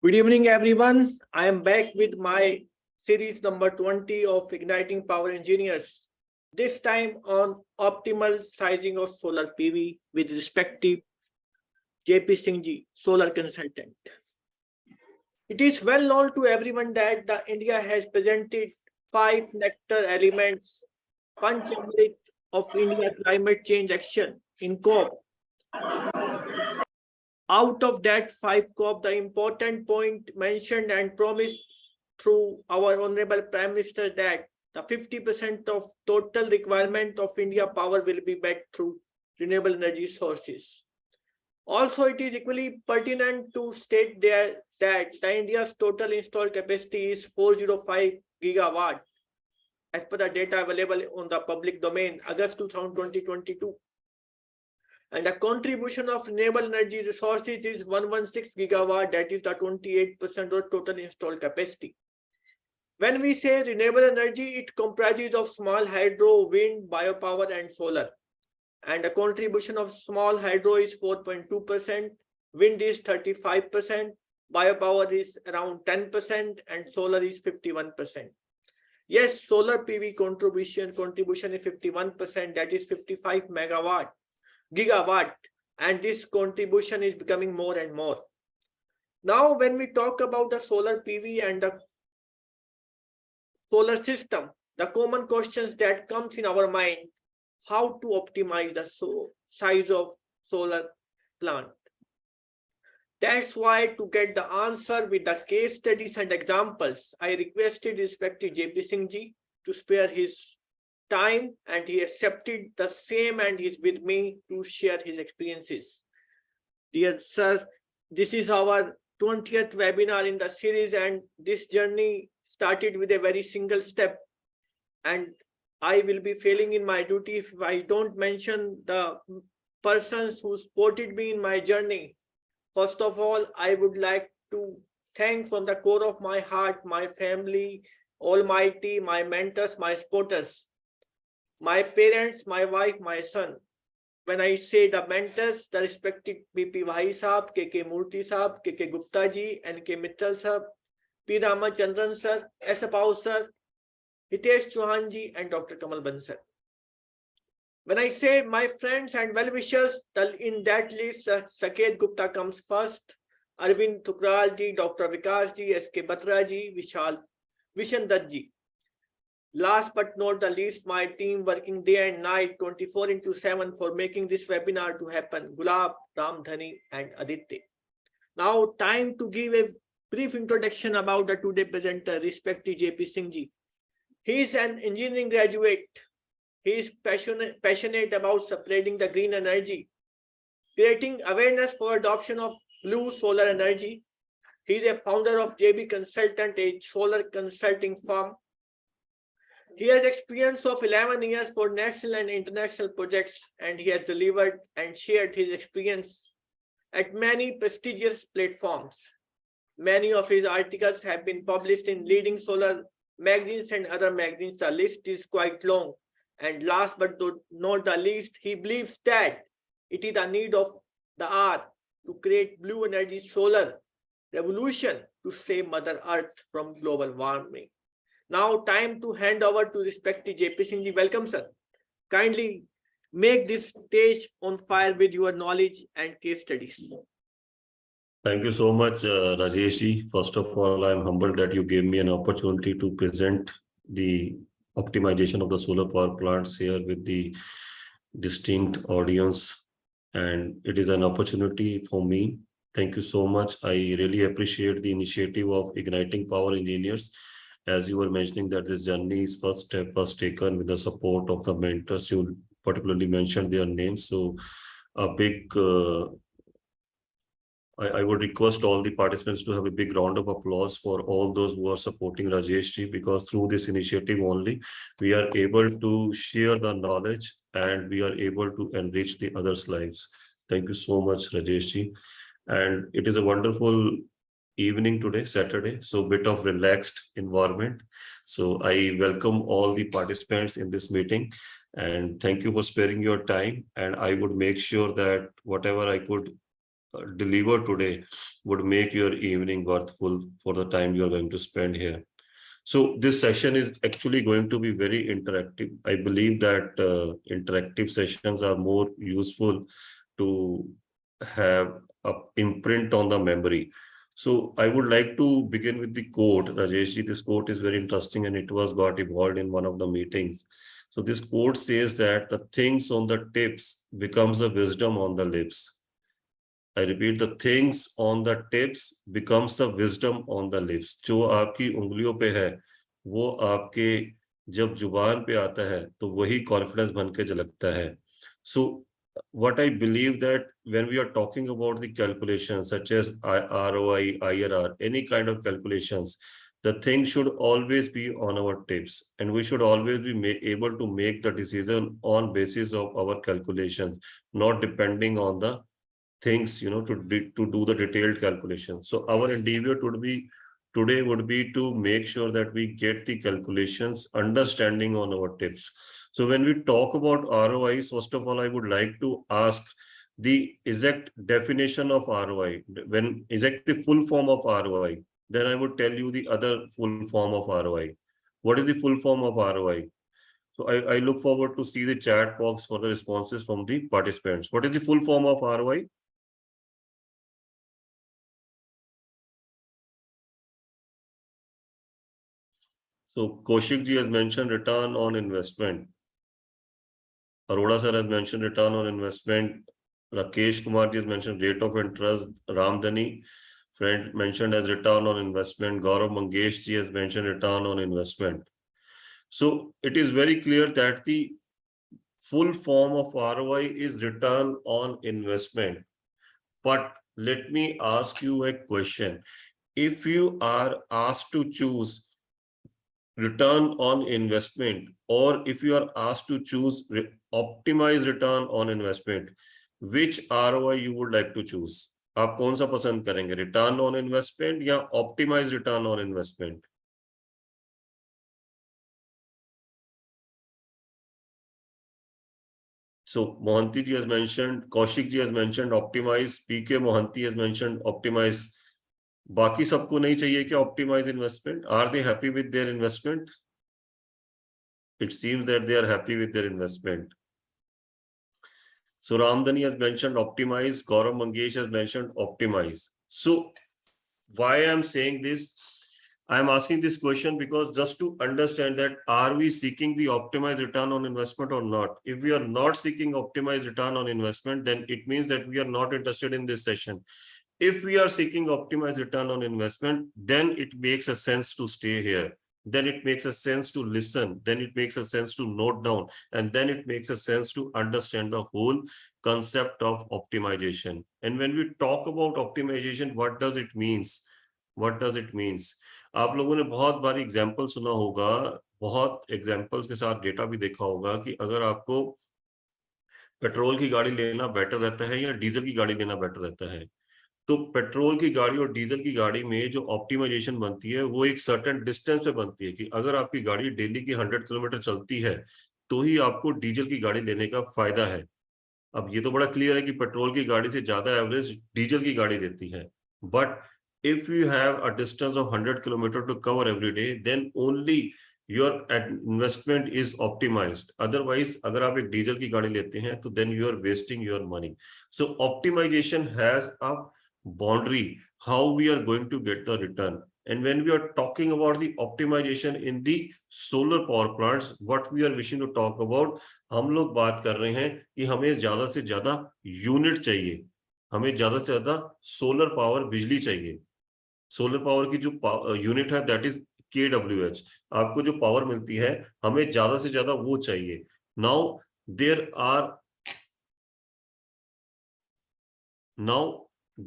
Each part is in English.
Good evening, everyone. I am back with my series number 20 of Igniting Power Engineers. This time on optimal sizing of solar PV with respective J P Singh ji, solar consultant. It is well known to everyone that the India has presented five nectar elements, Panchamrit of India climate change action in COP. Out of that five COP, the important point mentioned and promised through our Honorable Prime Minister that the 50% of total requirement of India power will be met through renewable energy sources. Also, it is equally pertinent to state there that the India's total installed capacity is 405 gigawatt as per the data available on the public domain, August 2022. And the contribution of renewable energy resources is 116 gigawatt, that is the 28% of total installed capacity. When we say renewable energy, it comprises of small hydro, wind, biopower, and solar. And the contribution of small hydro is 4.2%, wind is 35%, biopower is around 10%, and solar is 51%. Yes, solar PV contribution is 51%, that is 55 gigawatt, and this contribution is becoming more and more. Now, when we talk about the solar PV and the solar system, the common questions that comes in our mind, how to optimize the size of solar plant. That's why to get the answer with the case studies and examples, I requested respected J P Singh ji to spare his time, and he accepted the same and is with me to share his experiences. Dear sir, this is our 20th webinar in the series, and this journey started with a very single step, and I will be failing in my duty if I don't mention the persons who supported me in my journey. First of all, I would like to thank from the core of my heart my family, Almighty, my mentors, my supporters, my parents, my wife, my son. When I say the mentors, the respected BP Bhai Saab, KK Murthy Saab, KK Gupta ji, NK Mittal Saab, P Ramachandran sir, S. Pao sir, Hitesh Chauhan ji, and Dr. Kamal Bansal. When I say my friends and well-wishers, in that list, Saket Gupta comes first, Arvind Thukral ji, Dr. Vikas ji, SK Batra ji, Vishan Dutt ji. Last but not the least, my team working day and night, 24/7 for making this webinar to happen, Gulab, Ramdhani, and Aditya. Now, time to give a brief introduction about the today presenter, respected J P Singh ji. He is an engineering graduate. He is passionate about spreading the green energy, creating awareness for adoption of blue solar energy. He is a founder of JB Consultant, a solar consulting firm. He has experience of 11 years for national and international projects, and he has delivered and shared his experience at many prestigious platforms. Many of his articles have been published in leading solar magazines and other magazines. The list is quite long. And last but not the least, he believes that it is a need of the hour to create blue energy solar revolution to save Mother Earth from global warming. Now, time to hand over to respected J P Singh ji. Welcome, sir. Kindly make this stage on fire with your knowledge and case studies. Thank you so much, Rajesh ji. First of all, I'm humbled that you gave me an opportunity to present the optimization of the solar power plants here with the distinct audience, and it is an opportunity for me. Thank you so much. I really appreciate the initiative of Igniting Power Engineers. As you were mentioning that this journey is first step was taken with the support of the mentors. You particularly mentioned their names. So a big I would request all the participants to have a big round of applause for all those who are supporting Rajesh ji, because through this initiative only, we are able to share the knowledge and we are able to enrich the others' lives. Thank you so much, Rajesh ji. And it is a wonderful evening today, Saturday, so a bit of relaxed environment. So I welcome all the participants in this meeting and thank you for sparing your time. And I would make sure that whatever I could deliver today would make your evening worthful for the time you are going to spend here. So this session is actually going to be very interactive. I believe that interactive sessions are more useful to have a imprint on the memory. So I would like to begin with the quote. Rajeshji, this quote is very interesting and it was got evolved in one of the meetings. So this quote says that the things on the tips becomes the wisdom on the lips. I repeat, the things on the tips becomes the wisdom on the lips. जो आपकी उंगलियों पे है, वो आपके जब जुबान पे आता है, तो वही कॉन्फिडेंस बन के झलकता है. So what I believe that when we are talking about the calculations such as ROI, IRR, any kind of calculations, the thing should always be on our tips, and we should always be able to make the decision on basis of our calculations, not depending on the things, to do the detailed calculation. So our endeavor today would be to make sure that we get the calculations understanding on our tips. So when we talk about ROI, first of all, I would like to ask the exact definition of ROI. When exact the full form of ROI, then I would tell you the other full form of ROI. What is the full form of ROI? So I look forward to see the chat box for the responses from the participants. What is the full form of ROI? So Kaushik ji has mentioned return on investment. Arora sir has mentioned return on investment. Rakesh Kumar ji has mentioned rate of interest. Ramdhani friend mentioned as return on investment. Gaurav Mangesh ji has mentioned return on investment. So it is very clear that the full form of ROI is return on investment. But let me ask you a question. If you are asked to choose return on investment, or if you are asked to choose optimize return on investment, which ROI you would like to choose? आप कौन सा पसंद करेंगे, return on investment या optimise return on investment? So Mohanty ji has mentioned, Kaushik ji has mentioned optimize, PK Mohanty has mentioned optimize. बाकी सबको नहीं चाहिए क्या optimize investment? Are they happy with their investment? It seems that they are happy with their investment. So Ramdhani has mentioned optimize, Gaurav Mangesh has mentioned optimize. So why I'm saying this, I'm asking this question because just to understand that are we seeking the optimized return on investment or not? If we are not seeking optimized return on investment, then it means that we are not interested in this session. If we are seeking optimized return on investment, then it makes a sense to stay here. Then it makes a sense to listen. Then it makes a sense to note down. And then it makes a sense to understand the whole concept of optimization. And when we talk about optimization, what does it means? What does it means? आप लोगों ने बहुत बारी example सुना होगा, बहुत examples के साथ डेटा भी देखा होगा कि अगर आपको पेट्रोल की गाड़ी लेना बेटर रहता है या डीजल की गाड़ी लेना बेटर रहता है, तो पेट्रोल की गाड़ी और डीजल की गाड़ी में जो ऑप्टिमाइजेशन बनती है वो एक सर्टेन डिस्टेंस पे बनती है कि अगर आपकी गाड़ी डेली की 100 किलोमीटर चलती है तो ही आपको डीजल की गाड़ी लेने का फायदा है. अब ये तो बड़ा क्लियर है कि पेट्रोल की गाड़ी से ज्यादा एवरेज डीजल की गाड़ी देती है, but if you have a distance of 100 kilometer to cover every day, then only your investment is optimized. Otherwise, अगर आप एक डीजल की गाड़ी लेते हैं तो then you are wasting your money. So optimization has a boundary how we are going to get the return. And when we are talking about the optimization in the solar power plants, what we are wishing to talk about, हम लोग बात कर रहे हैं कि हमें ज्यादा से ज्यादा यूनिट चाहिए, हमें ज्यादा से ज्यादा सोलर पावर बिजली चाहिए. सोलर पावर की जो यूनिट है दैट इज KWH. आपको जो पावर मिलती है हमें ज्यादा से ज्यादा वो चाहिए. Now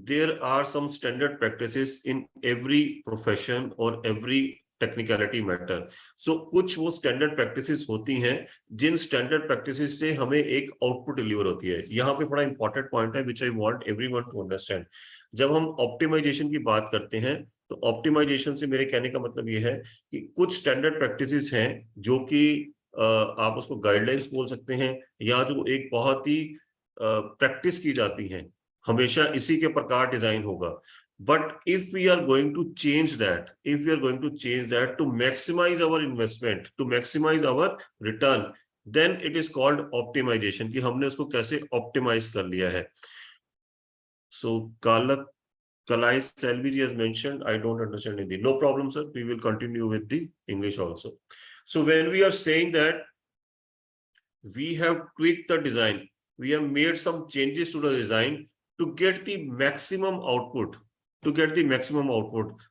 there are some standard practices in every profession or every technicality matter. So कुछ वो standard practices होती हैं जिन standard practices से हमें एक output deliver होती है. यहाँ पे बड़ा important point है which I want everyone to understand. जब हम optimization की बात करते हैं तो optimization से मेरे कहने का मतलब ये है कि कुछ standard practices हैं जो कि आप उसको guidelines बोल सकते हैं या जो एक बहुत ही प्रैक्टिस की जाती हैं हमेशा इसी के प्रकार डिजाइन होगा. But if we are going to change that, to maximize our investment, to maximize our return, then it is called optimization. कि हमने उसको कैसे optimize कर लिया है. So Kalai Selviji has mentioned, I don't understand Hindi. No problem, sir. We will continue with the English also. So when we are saying that we have tweaked the design, we have made some changes to the design to get the maximum output.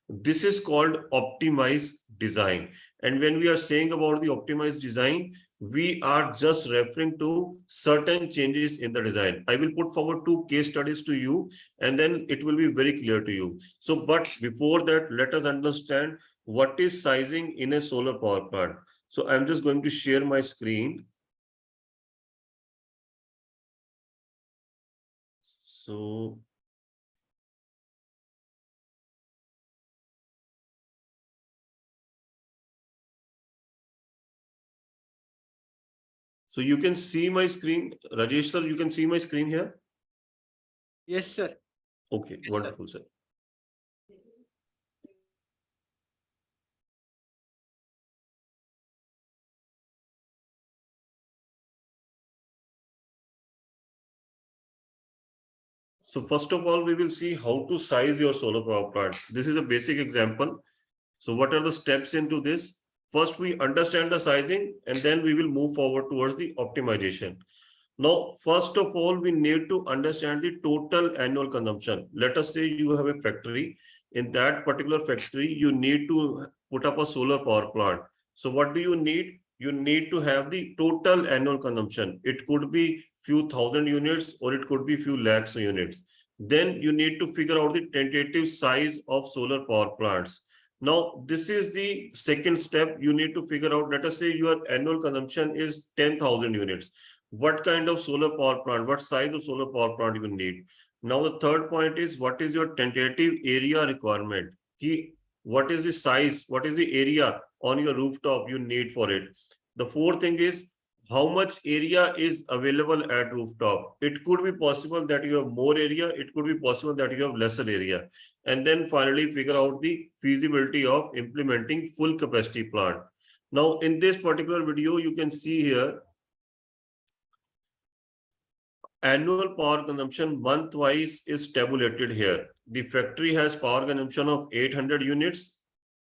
This is called optimized design. And when we are saying about the optimized design, we are just referring to certain changes in the design. I will put forward 2 case studies to you, and then it will be very clear to you. So, but before that, let us understand what is sizing in a solar power plant. So I'm just going to share my screen. So you can see my screen. Rajesh sir, you can see my screen here? Yes, sir. Okay, yes, wonderful, sir. So first of all, we will see how to size your solar power plant. This is a basic example. So what are the steps into this? First, we understand the sizing, and then we will move forward towards the optimization. Now, first of all, we need to understand the total annual consumption. Let us say you have a factory. In that particular factory, you need to put up a solar power plant. So what do you need? You need to have the total annual consumption. It could be few thousand units, or it could be few lakhs of units. Then you need to figure out the tentative size of solar power plants. Now, this is the second step. You need to figure out, let us say your annual consumption is 10,000 units. What kind of solar power plant, what size of solar power plant you need? Now, the third point is, what is your tentative area requirement? What is the size, what is the area on your rooftop you need for it? The fourth thing is, how much area is available at rooftop? It could be possible that you have more area, it could be possible that you have lesser area. And then finally figure out the feasibility of implementing full capacity plant. Now, in this particular video, you can see here, annual power consumption month-wise is tabulated here. The factory has power consumption of 800 units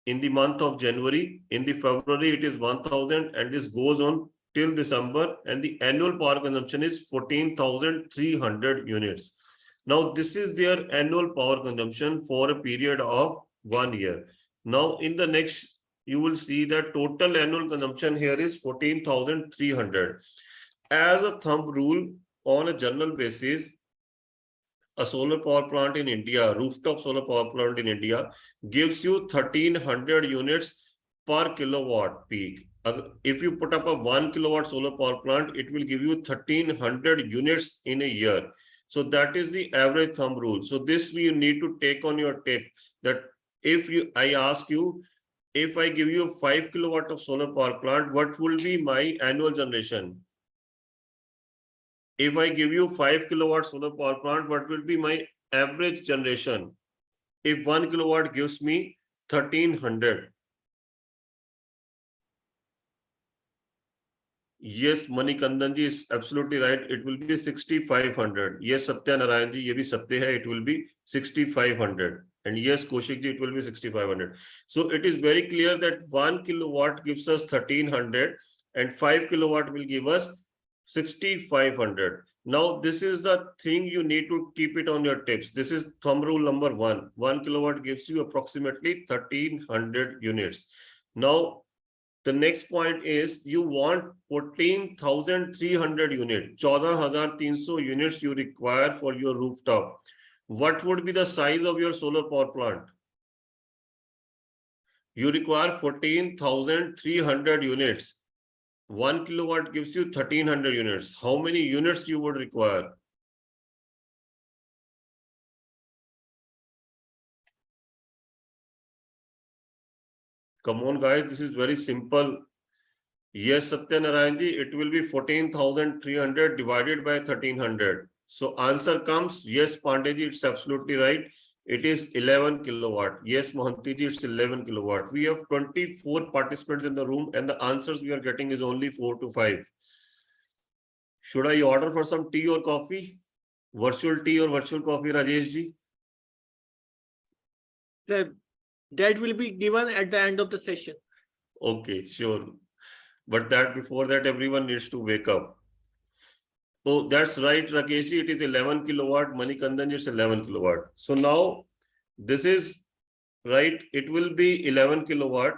in the month of January. In the February, it is 1000, and this goes on till December, and the annual power consumption is 14,300 units. Now, this is their annual power consumption for a period of 1 year. Now, in the next, you will see that total annual consumption here is 14,300. As a thumb rule, on a general basis, a solar power plant in India, rooftop solar power plant in India, gives you 1,300 units per kilowatt peak. If you put up a 1 kilowatt solar power plant, it will give you 1,300 units in a year. So that is the average thumb rule. So this you need to take on your tip, that I ask you, if I give you 5 kilowatt of solar power plant, what will be my annual generation? If I give you 5 kilowatt solar power plant, what will be my average generation? If 1 kilowatt gives me 1,300. Yes, Manikandan ji is absolutely right. It will be 6,500. Yes, Satya Narayan ji, ye bhi satya hai. It will be 6,500. And yes, Kaushik ji, it will be 6,500. So it is very clear that 1 kilowatt gives us 1,300 and 5 kilowatt will give us 6,500. Now, this is the thing you need to keep it on your tips. This is thumb rule number 1. 1 kilowatt gives you approximately 1,300 units. Now, the next point is you want 14,300 units, 14,300 units you require for your rooftop. What would be the size of your solar power plant? You require 14,300 units. 1 kilowatt gives you 1,300 units. How many units you would require? Come on, guys, this is very simple. Yes, Satya Narayan ji, it will be 14,300 divided by 1,300. So answer comes, yes, Pandey ji, it's absolutely right. It is 11 kilowatt. Yes, Mohanty ji, it's 11 kilowatt. We have 24 participants in the room and the answers we are getting is only 4 to 5. Should I order for some tea or coffee? Virtual tea or virtual coffee, Rajesh ji? That will be given at the end of the session. Okay, sure. But before that, everyone needs to wake up. Oh, that's right, Rakesh ji, it is 11 kilowatt. Manikandan, it's 11 kilowatt. So now this is right. It will be 11 kilowatt.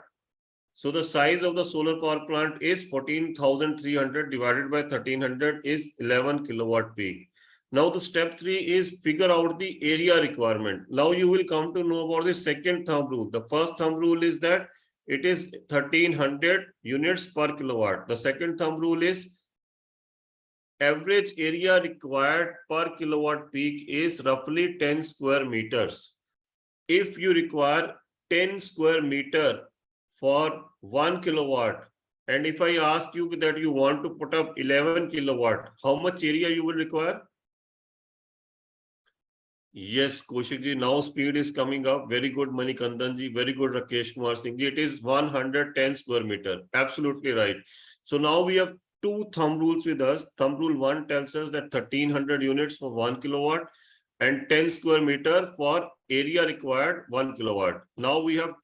So the size of the solar power plant is 14,300 divided by 1,300 is 11 kilowatt peak. Now the step 3 is figure out the area requirement. Now you will come to know about the second thumb rule. The first thumb rule is that it is 1,300 units per kilowatt. The second thumb rule is average area required per kilowatt peak is roughly 10 square meters. If you require 10 square meter for 1 kilowatt, and if I ask you that you want to put up 11 kilowatt, how much area you will require? Yes, Kaushik ji, now speed is coming up. Very good, Manikandan ji. Very good, Rakesh Kumar Singh ji. It is 110 square meter. Absolutely right. So now we have two thumb rules with us. Thumb rule 1 tells us that 1,300 units for 1 kilowatt and 10 square meter for area required 1 kilowatt. Now we have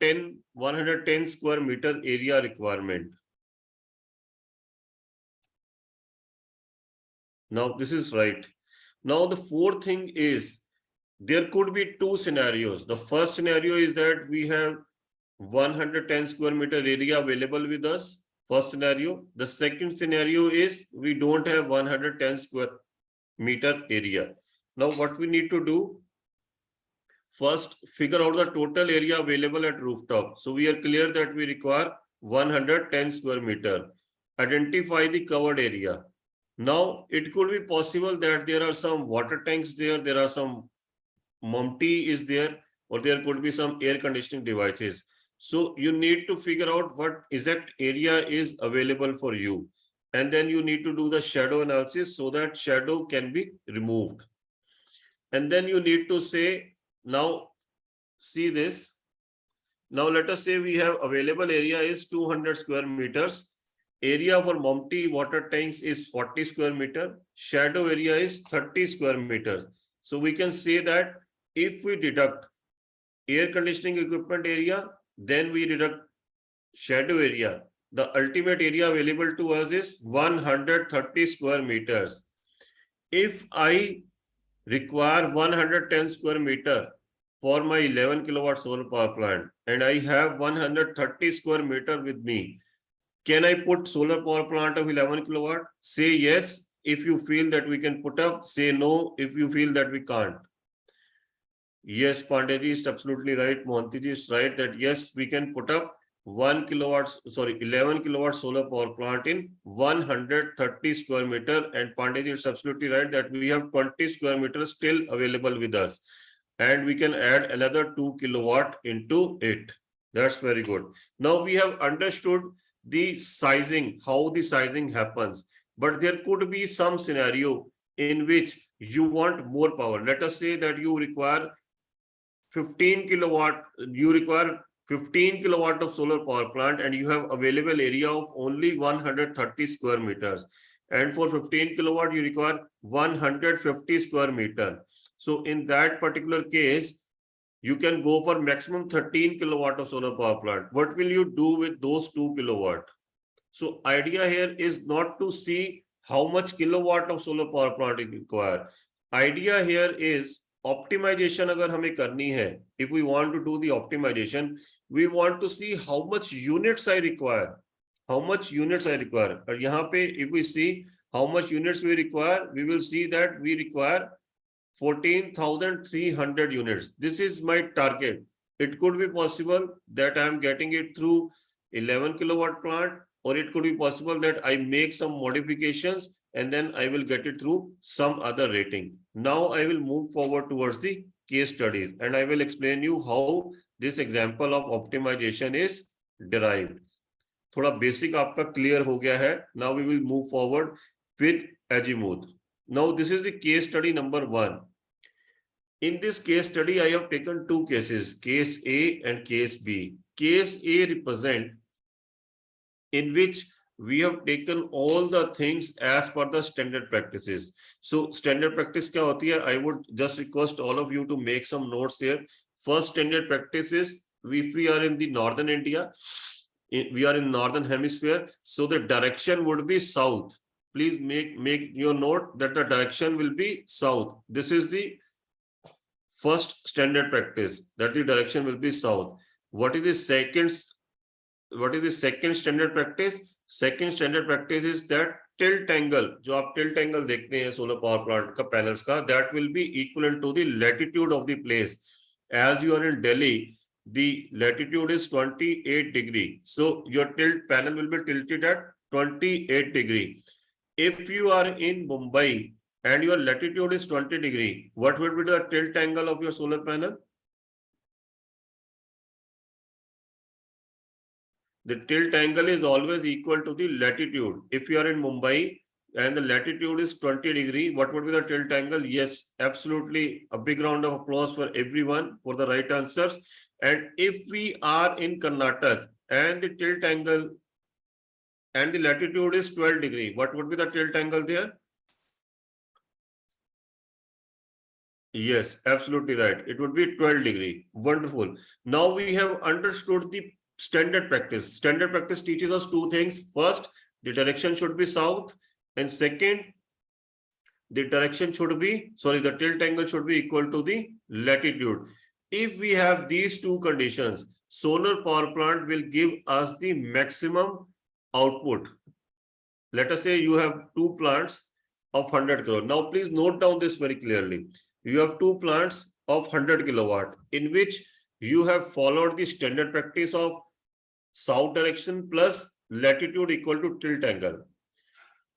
110 square meter area requirement. Now this is right. Now the fourth thing is, there could be two scenarios. The first scenario is that we have 110 square meter area available with us. First scenario. The second scenario is we don't have 110 square meter area. Now what we need to do? First, figure out the total area available at rooftop. So we are clear that we require 110 square meter. Identify the covered area. Now it could be possible that there are some water tanks there are some Mumty is there, or there could be some air conditioning devices. So you need to figure out what exact area is available for you. And then you need to do the shadow analysis so that shadow can be removed. And then you need to say, now see this. Now let us say we have available area is 200 square meters. Area for Mumty water tanks is 40 square meter. Shadow area is 30 square meters. So we can say that if we deduct air conditioning equipment area, then we deduct shadow area, the ultimate area available to us is 130 square meters. If I require 110 square meter for my 11 kilowatt solar power plant and I have 130 square meter with me, can I put solar power plant of 11 kilowatt? Say yes if you feel that we can put up, say no if you feel that we can't. Yes, Pandey ji is absolutely right. Mohanty ji is right that yes, we can put up 11 kilowatt solar power plant in 130 square meter. And Pandey ji is absolutely right that we have 20 square meters still available with us. And we can add another 2 kilowatt into it. That's very good. Now we have understood the sizing, how the sizing happens. But there could be some scenario in which you want more power. Let us say that you require 15 kilowatt, you require 15 kilowatt of solar power plant and you have available area of only 130 square meters. And for 15 kilowatt, you require 150 square meter. So in that particular case, you can go for maximum 13 kilowatt of solar power plant. What will you do with those 2 kilowatt? So idea here is not to see how much kilowatt of solar power plant is required. Idea here is optimization agar hame karni hai, if we want to do the optimization, we want to see how much units I require. How much units I require. Or yahan pe, if we see how much units we require, we will see that we require 14,300 units. This is my target. It could be possible that I am getting it through 11 kilowatt plant, or it could be possible that I make some modifications and then I will get it through some other rating. Now I will move forward towards the case studies and I will explain you how this example of optimization is derived. Thoda basic aapka clear ho gaya hai. Now we will move forward with azimuth. Now this is the case study number 1. In this case study, I have taken two cases, case A and case B. Case A represent in which we have taken all the things as per the standard practices. So standard practice kya hoti hai? I would just request all of you to make some notes here. First standard practice is, if we are in the northern India, we are in northern hemisphere, so the direction would be south. Please make your note that the direction will be south. This is the first standard practice, that the direction will be south. What is the second standard practice? Second standard practice is that tilt angle, जो आप tilt angle देखते हैं solar power plant का panels का, that will be equivalent to the latitude of the place. As you are in Delhi, the latitude is 28 degree. So your tilt panel will be tilted at 28 degree. If you are in Mumbai and your latitude is 20 degree, what will be the tilt angle of your solar panel? The tilt angle is always equal to the latitude. If you are in Mumbai and the latitude is 20 degree, what would be the tilt angle? Yes, absolutely. A big round of applause for everyone for the right answers. And if we are in Karnataka and the tilt angle and the latitude is 12 degree, what would be the tilt angle there? Yes, absolutely right. It would be 12 degree. Wonderful. Now we have understood the standard practice. Standard practice teaches us two things. First, the direction should be south. And second, the tilt angle should be equal to the latitude. If we have these two conditions, solar power plant will give us the maximum output. Let us say you have two plants of 100 kilowatt. Now please note down this very clearly. You have two plants of 100 kilowatt in which you have followed the standard practice of south direction plus latitude equal to tilt angle.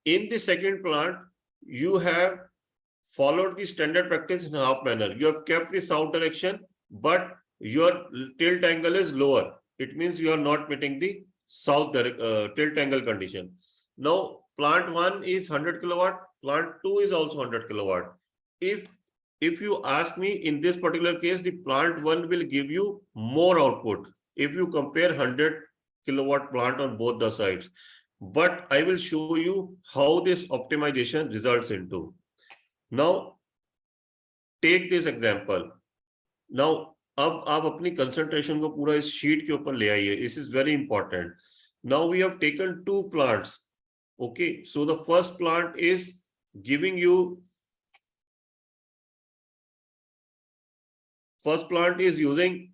In the second plant, you have followed the standard practice in half manner. You have kept the south direction, but your tilt angle is lower. It means you are not meeting the south tilt angle condition. Now, plant 1 is 100 kilowatt, plant 2 is also 100 kilowatt. If you ask me, in this particular case, the plant 1 will give you more output if you compare 100 kilowatt plant on both the sides. But I will show you how this optimization results into. Now, take this example. Now, अब आप अपनी concentration को पूरा इस sheet के ऊपर ले आइए. This is very important. Now we have taken two plants. Okay, so the first plant is giving you. First plant is using.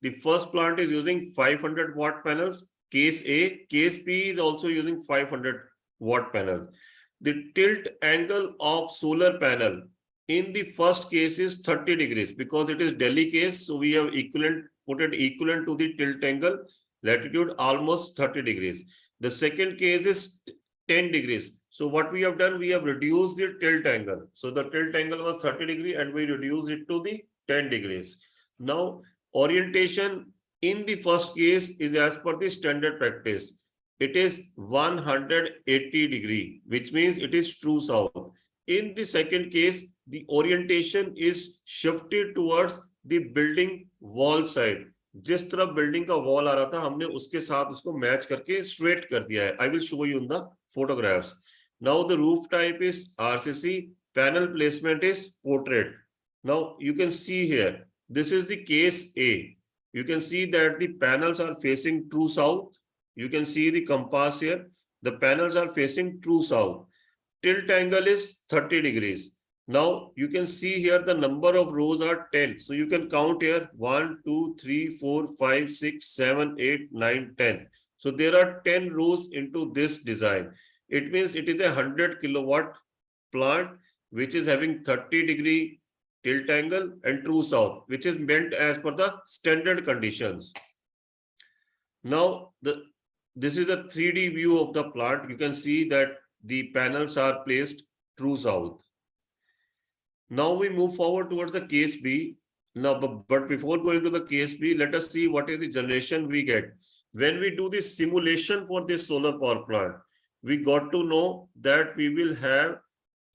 The first plant is using 500 watt panels. Case A. Case B is also using 500 watt panels. The tilt angle of solar panel in the first case is 30 degrees because it is Delhi case. So we have put it equivalent to the tilt angle, latitude almost 30 degrees. The second case is 10 degrees. So what we have done, we have reduced the tilt angle. So the tilt angle was 30 degree and we reduced it to the 10 degrees. Now orientation in the first case is as per the standard practice. It is 180 degree, which means it is true south. In the second case, the orientation is shifted towards the building wall side. जिस तरफ building का wall आ रहा था, हमने उसके साथ उसको match करके straight कर दिया है. I will show you in the photographs. Now the roof type is RCC, panel placement is portrait. Now you can see here, this is the case A. You can see that the panels are facing true south. You can see the compass here. The panels are facing true south. Tilt angle is 30 degrees. Now you can see here the number of rows are 10. So you can count here 1, 2, 3, 4, 5, 6, 7, 8, 9, 10. So there are 10 rows into this design. It means it is a 100 kilowatt plant which is having 30 degree tilt angle and true south, which is meant as per the standard conditions. Now this is a 3D view of the plant. You can see that the panels are placed true south. Now we move forward towards the case B. Now, but before going to the case B, let us see what is the generation we get. When we do the simulation for this solar power plant, we got to know that we will have,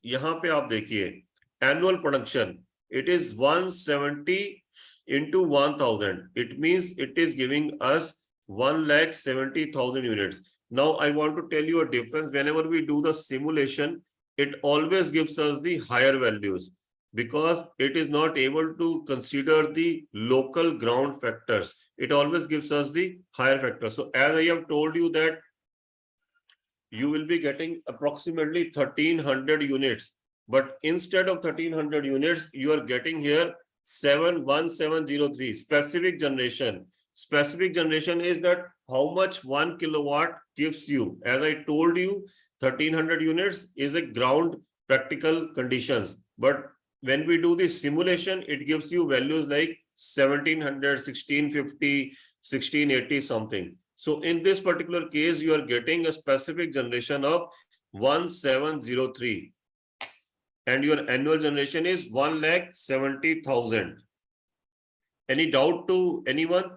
यहाँ पे आप देखिए annual production, it is 170 into 1000. It means it is giving us 1,70,000 units. Now I want to tell you a difference. Whenever we do the simulation, it always gives us the higher values because it is not able to consider the local ground factors. It always gives us the higher factors. So as I have told you that you will be getting approximately 1300 units, but instead of 1300 units, you are getting here 71703 specific generation. Specific generation is that how much 1 kilowatt gives you. As I told you, 1300 units is a ground practical conditions. But when we do the simulation, it gives you values like 1700, 1650, 1680 something. So in this particular case, you are getting a specific generation of 1703. And your annual generation is 1,70,000. Any doubt to anyone?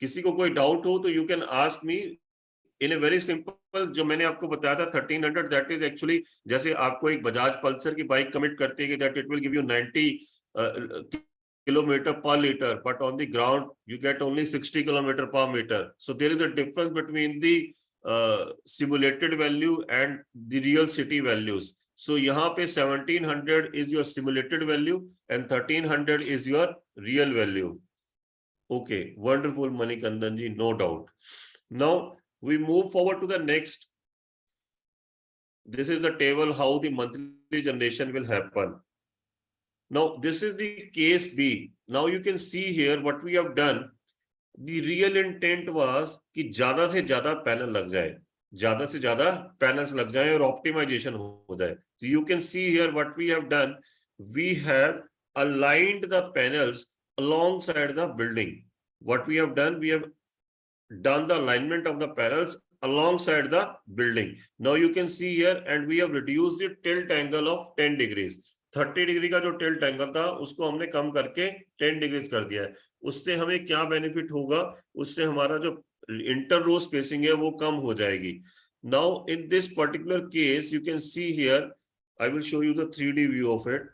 किसी को कोई doubt हो तो you can ask me in a very simple. जो मैंने आपको बताया था 1300, that is actually जैसे आपको एक बजाज पल्सर की बाइक कमिट करती है कि that it will give you 90 kilometer per liter, but on the ground you get only 60 kilometer per meter. So there is a difference between the simulated value and the real city values. So यहाँ पे 1700 is your simulated value and 1300 is your real value. Okay, wonderful, Manikandan ji, no doubt. Now we move forward to the next. This is the table how the monthly generation will happen. Now this is the case B. Now you can see here what we have done. The real intent was कि ज्यादा से ज्यादा panel लग जाए, ज्यादा से ज्यादा panels लग जाए और ऑप्टिमाइजेशन हो जाए. So you can see here what we have done. We have aligned the panels alongside the building. What we have done, we have done the alignment of the panels alongside the building. Now you can see here, and we have reduced the tilt angle of 10 degrees. 30 degree का जो tilt angle था उसको हमने कम करके 10 degrees कर दिया है. उससे हमें क्या बेनिफिट होगा, उससे हमारा जो इंटर रो स्पेसिंग है वो कम हो जाएगी. Now in this particular case you can see here, I will show you the 3D view of it.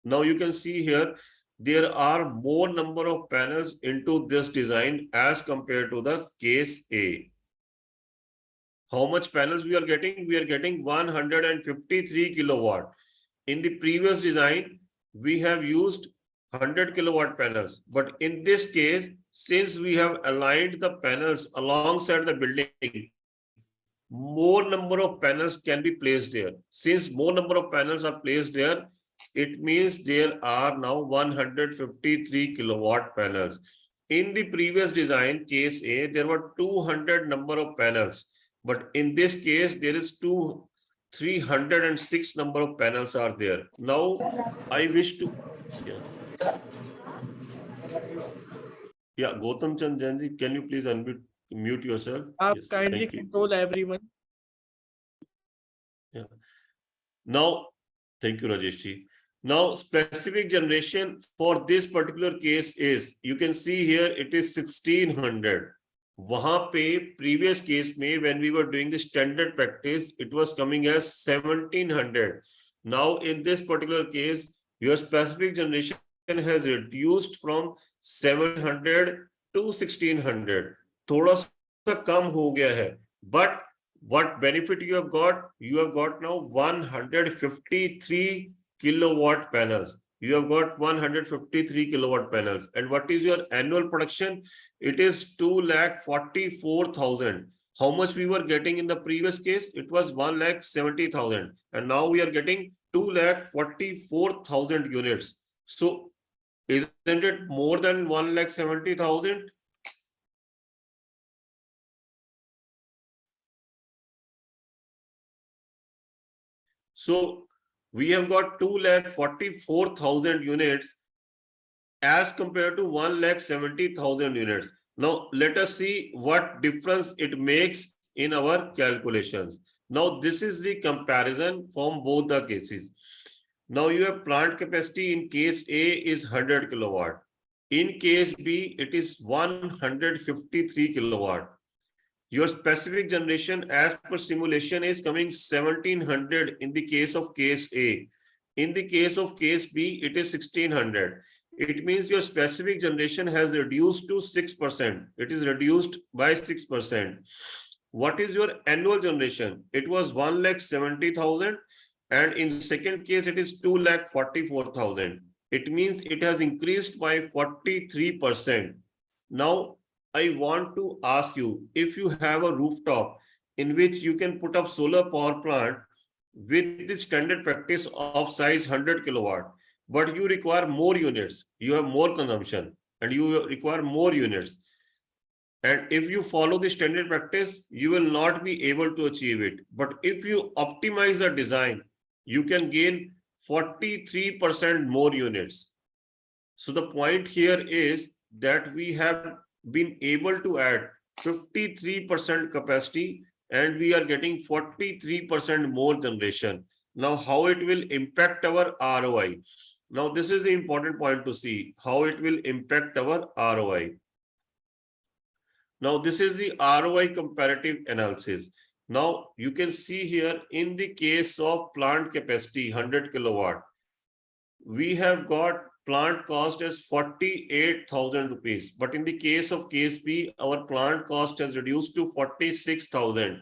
Now you can see here there are more number of panels into this design as compared to the case A. How much panels we are getting? We are getting 153 kilowatt. In the previous design, we have used 100 kilowatt panels. But in this case, since we have aligned the panels alongside the building, more number of panels can be placed there. Since more number of panels are placed there, it means there are now 153 kilowatt panels. In the previous design, case A, there were 200 number of panels. But in this case, there is 306 number of panels are there. Now, I wish to... Yeah, Gautam Chand Jain ji, can you please mute yourself? Yes, kindly control everyone. Yeah. Now, thank you, Rajesh ji. Now, specific generation for this particular case is, you can see here, it is 1600. वहां पे previous case में when we were doing the standard practice, it was coming as 1700. Now, in this particular case, your specific generation has reduced from 700 to 1600. थोड़ा सा कम हो गया है. But what benefit you have got? You have got now 153 kilowatt panels. You have got 153 kilowatt panels. And what is your annual production? It is 2,44,000. How much we were getting in the previous case? It was 1,70,000. And now we are getting 2,44,000 units. So isn't it more than 1,70,000? So we have got 2,44,000 units as compared to 1,70,000 units. Now let us see what difference it makes in our calculations. Now this is the comparison from both the cases. Now you have plant capacity in case A is 100 kilowatt. In case B, it is 153 kilowatt. Your specific generation as per simulation is coming 1700 in the case of case A. In the case of case B, it is 1600. It means your specific generation has reduced to 6%. It is reduced by 6%. What is your annual generation? It was 1,70,000, and in the second case, it is 2,44,000. It means it has increased by 43%. Now, I want to ask you, if you have a rooftop in which you can put up solar power plant with the standard practice of size 100 kilowatt, but you require more units, you have more consumption, and you require more units. And if you follow the standard practice, you will not be able to achieve it. But if you optimize the design, you can gain 43% more units. So the point here is that we have been able to add 53% capacity and we are getting 43% more generation. Now, how it will impact our ROI? Now, this is the important point to see how it will impact our ROI. Now, this is the ROI comparative analysis. Now, you can see here in the case of plant capacity 100 kilowatt, we have got plant cost as 48,000 rupees. But in the case of case B, our plant cost has reduced to 46,000.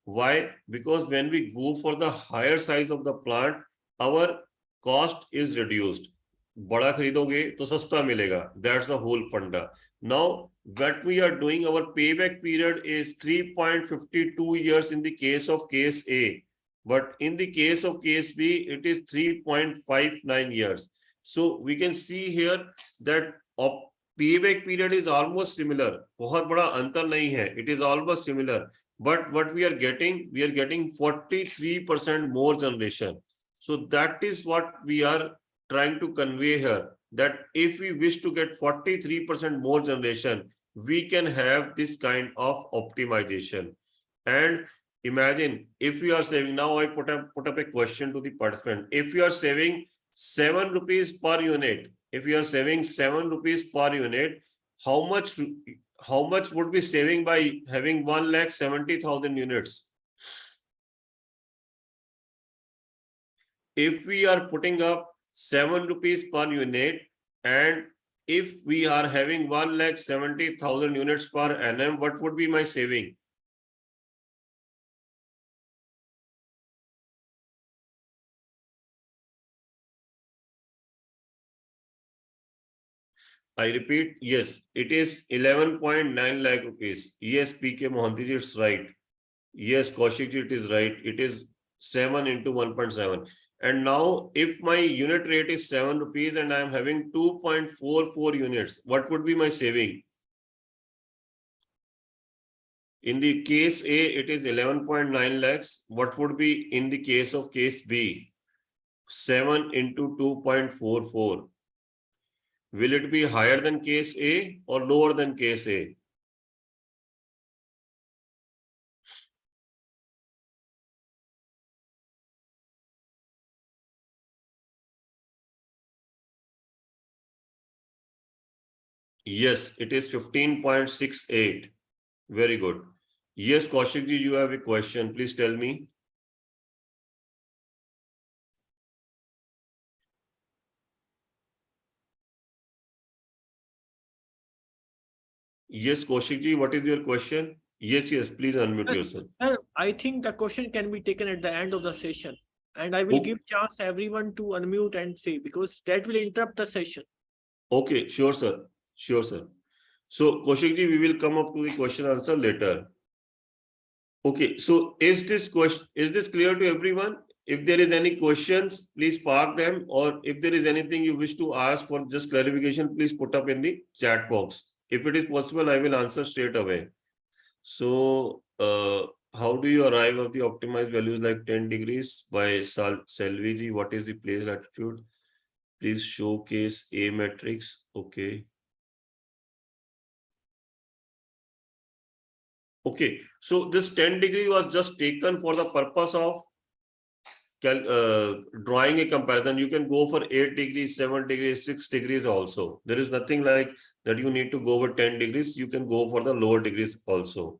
Why? Because when we go for the higher size of the plant, our cost is reduced. बड़ा खरीदोगे तो सस्ता मिलेगा. That's the whole funda. Now, what we are doing, our payback period is 3.52 years in the case of case A. But in the case of case B, it is 3.59 years. So we can see here that payback period is almost similar. बहुत बड़ा अंतर नहीं है. It is almost similar. But what we are getting 43% more generation. So that is what we are trying to convey here, that if we wish to get 43% more generation, we can have this kind of optimization. And imagine if we are saving, now I put up a question to the participant. If we are saving 7 rupees per unit, if we are saving 7 rupees per unit, how much would be saving by having 1,70,000 units? If we are putting up 7 rupees per unit, and if we are having 1,70,000 units per annum, what would be my saving? I repeat, yes, it is 11.9 lakh rupees. Yes, PK Mohanty ji, it's right. Yes, Kaushik ji, it is right. It is 7 into 1.7. And now, if my unit rate is 7 rupees and I am having 2.44 units, what would be my saving? In the case A, it is 11.9 lakhs. What would be in the case of case B? 7 into 2.44. Will it be higher than case A or lower than case A? Yes, it is 15.68. Very good. Yes, Kaushik ji, you have a question. Please tell me. Yes, Kaushik ji, what is your question? Yes, please unmute yourself. Well, I think the question can be taken at the end of the session. And I will give chance everyone to unmute and say, because that will interrupt the session. Okay, sure, sir. Sure, sir. So, Kaushik ji, we will come up to the question answer later. Okay, so is this clear to everyone? If there is any questions, please park them, or if there is anything you wish to ask for just clarification, please put up in the chat box. If it is possible, I will answer straight away. So, how do you arrive at the optimized values like 10 degrees by Selviji? What is the place latitude? Please showcase A matrix. Okay. Okay, so this 10 degree was just taken for the purpose of drawing a comparison. You can go for 8 degrees, 7 degrees, 6 degrees also. There is nothing like that you need to go over 10 degrees. You can go for the lower degrees also.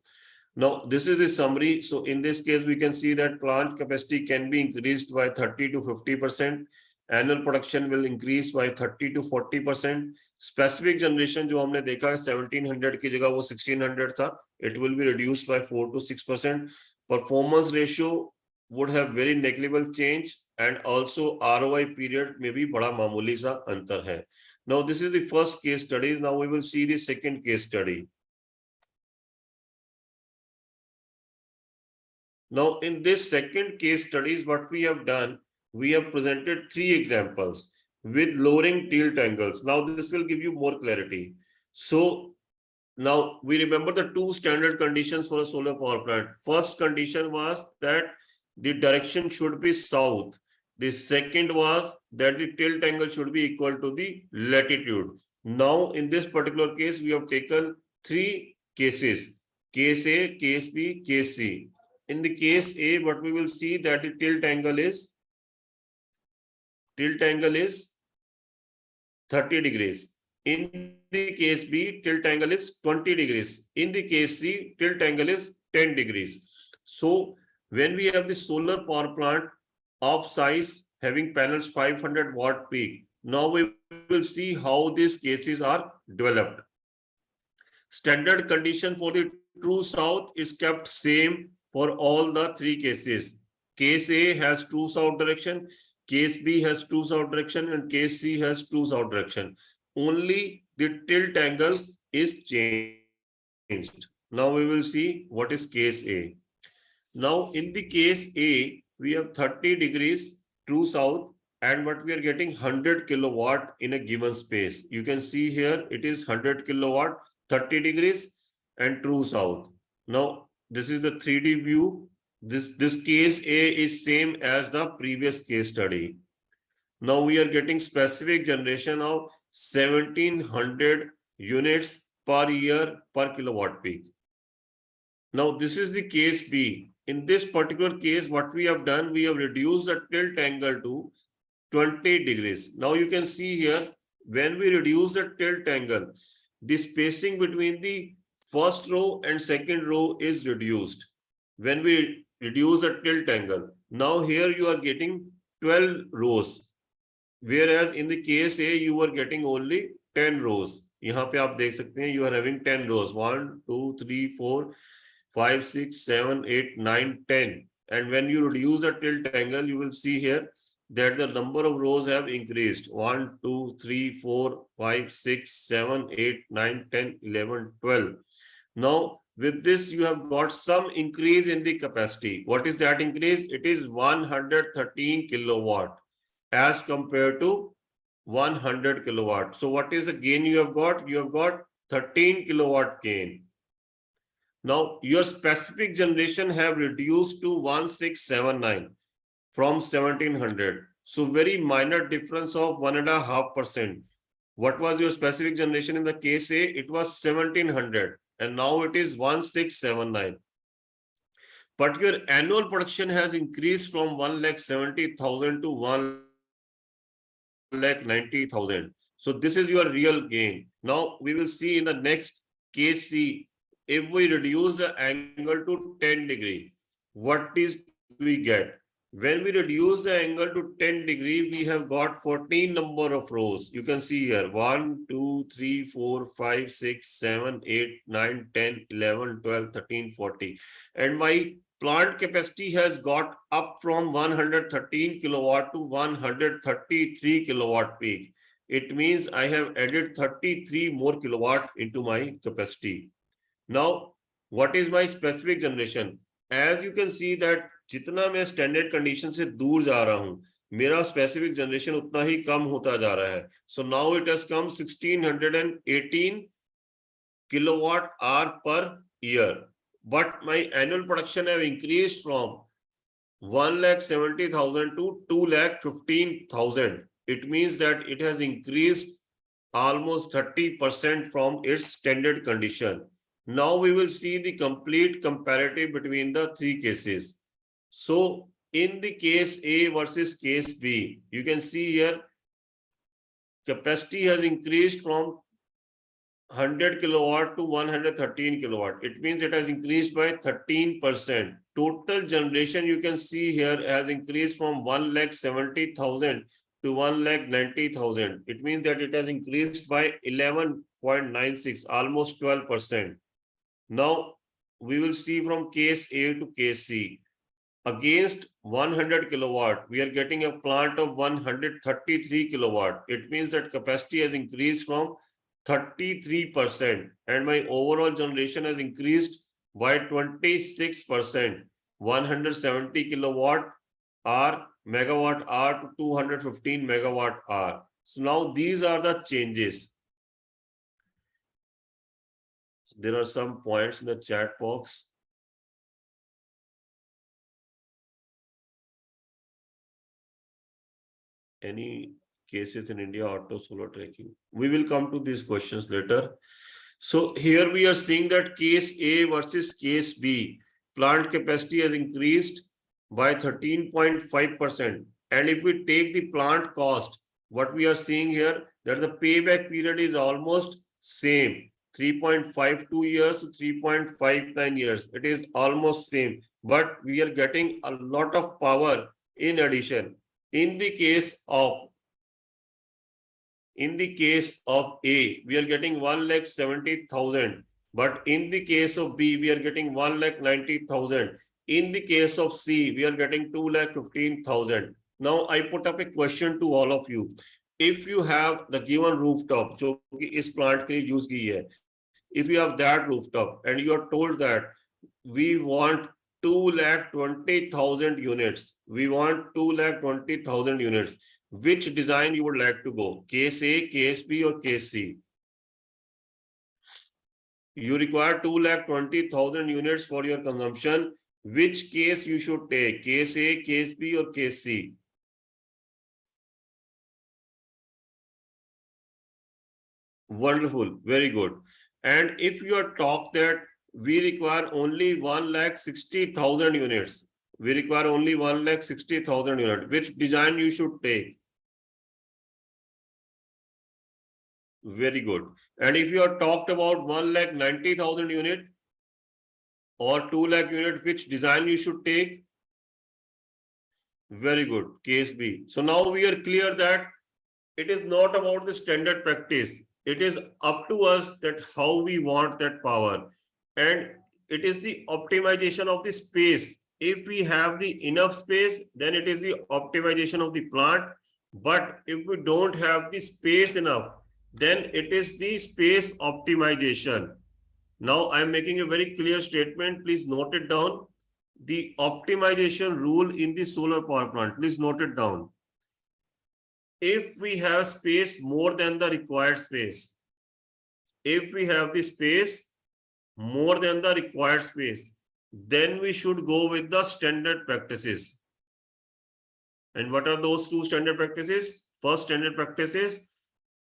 Now, this is the summary. So in this case, we can see that plant capacity can be increased by 30 to 50%. Annual production will increase by 30 to 40%. Specific generation जो हमने देखा 1700 की जगह वो 1600 था, it will be reduced by 4 to 6%. Performance ratio would have very negligible change, and also ROI period में भी बड़ा मामूली सा अंतर है. Now this is the first case study. Now we will see the second case study. Now, in this second case studies, what we have done, we have presented 3 examples with lowering tilt angles. Now, this will give you more clarity. So, now we remember the 2 standard conditions for a solar power plant. First condition was that the direction should be south. The second was that the tilt angle should be equal to the latitude. Now, in this particular case, we have taken 3 cases: case A, case B, case C. In the case A, what we will see that the tilt angle is 30 degrees. In the case B, tilt angle is 20 degrees. In the case C, tilt angle is 10 degrees. So when we have the solar power plant of size having panels 500 watt peak, now we will see how these cases are developed. Standard condition for the true south is kept same for all the 3 cases. Case A has true south direction, case B has true south direction, and case C has true south direction. Only the tilt angle is changed. Now we will see what is case A. Now in the case A, we have 30 degrees true south, and what we are getting 100 kilowatt in a given space. You can see here it is 100 kilowatt, 30 degrees and true south. Now this is the 3D view. This case A is same as the previous case study. Now we are getting specific generation of 1700 units per year per kilowatt peak. Now this is the case B. In this particular case, what we have done, we have reduced the tilt angle to 20 degrees. Now you can see here, when we reduce the tilt angle, the spacing between the first row and second row is reduced. When we reduce the tilt angle, now here you are getting 12 rows, whereas in the case A you are getting only 10 rows. यहाँ पे आप देख सकते हैं, you are having 10 rows, 1, 2, 3, 4, 5, 6, 7, 8, 9, 10. And when you reduce the tilt angle, you will see here that the number of rows have increased. 1, 2, 3, 4, 5, 6, 7, 8, 9, 10, 11, 12. Now, with this, you have got some increase in the capacity. What is that increase? It is 113 kilowatt as compared to 100 kilowatt. So what is the gain you have got? You have got 13 kilowatt gain. Now, your specific generation have reduced to 1679 from 1700. So very minor difference of 1.5%. What was your specific generation in the case A? It was 1700 and now it is 1679. But your annual production has increased from 1,70,000 to 1,90,000. So this is your real gain. Now we will see in the next case C, if we reduce the angle to 10 degree, what is we get? When we reduce the angle to 10 degree, we have got 14 number of rows. You can see here 1, 2, 3, 4, 5, 6, 7, 8, 9, 10, 11, 12, 13, 40. And my plant capacity has got up from 113 kilowatt to 133 kilowatt peak. It means I have added 33 more kilowatt into my capacity. Now, what is my specific generation? As you can see that जितना मैं standard condition से दूर जा रहा हूं, मेरा specific generation उतना ही कम होता जा रहा है. So now it has come 1618 kilowatt hour per year, but my annual production have increased from 1,70,000 to 2,15,000. It means that it has increased almost 30% from its standard condition. Now we will see the complete comparative between the 3 cases. So in the case A versus case B, you can see here capacity has increased from 100 kilowatt to 113 kilowatt. It means it has increased by 13%. Total generation you can see here has increased from 1,70,000 to 1,90,000. It means that it has increased by 11.96, almost 12%. Now we will see from case A to case C. Against 100 kilowatt, we are getting a plant of 133 kilowatt. It means that capacity has increased from 33%, and my overall generation has increased by 26%. 170 kilowatt hour megawatt hour to 215 megawatt hour. So now these are the changes. There are some points in the chat box. Any cases in India auto solar tracking? We will come to these questions later. So here we are seeing that case A versus case B. Plant capacity has increased by 13.5%. And if we take the plant cost, what we are seeing here, that the payback period is almost same. 3.52 years to 3.59 years. It is almost same. But we are getting a lot of power in addition. In the case of A, we are getting 1,70,000. But in the case of B, we are getting 1,90,000. In the case of C, we are getting 2,15,000. Now I put up a question to all of you. If you have the given rooftop, जो कि इस plant के लिए use की है, if you have that rooftop and you are told that we want 2,20,000 units, we want 2,20,000 units, which design you would like to go? Case A, case B, or case C? You require 2,20,000 units for your consumption. Which case you should take? Case A, case B, or case C? Wonderful, very good. And if you are taught that we require only 1,60,000 units, we require only 1,60,000 units, which design you should take? Very good. And if you are talked about 1,90,000 unit or 2 lakh unit, which design you should take? Very good, case B. So now we are clear that it is not about the standard practice. It is up to us that how we want that power. And it is the optimization of the space. If we have the enough space, then it is the optimization of the plant. But if we don't have the space enough, then it is the space optimization. Now I'm making a very clear statement. Please note it down. The optimization rule in the solar power plant. Please note it down. If we have space more than the required space, if we have the space more than the required space, then we should go with the standard practices. And what are those two standard practices? First standard practice is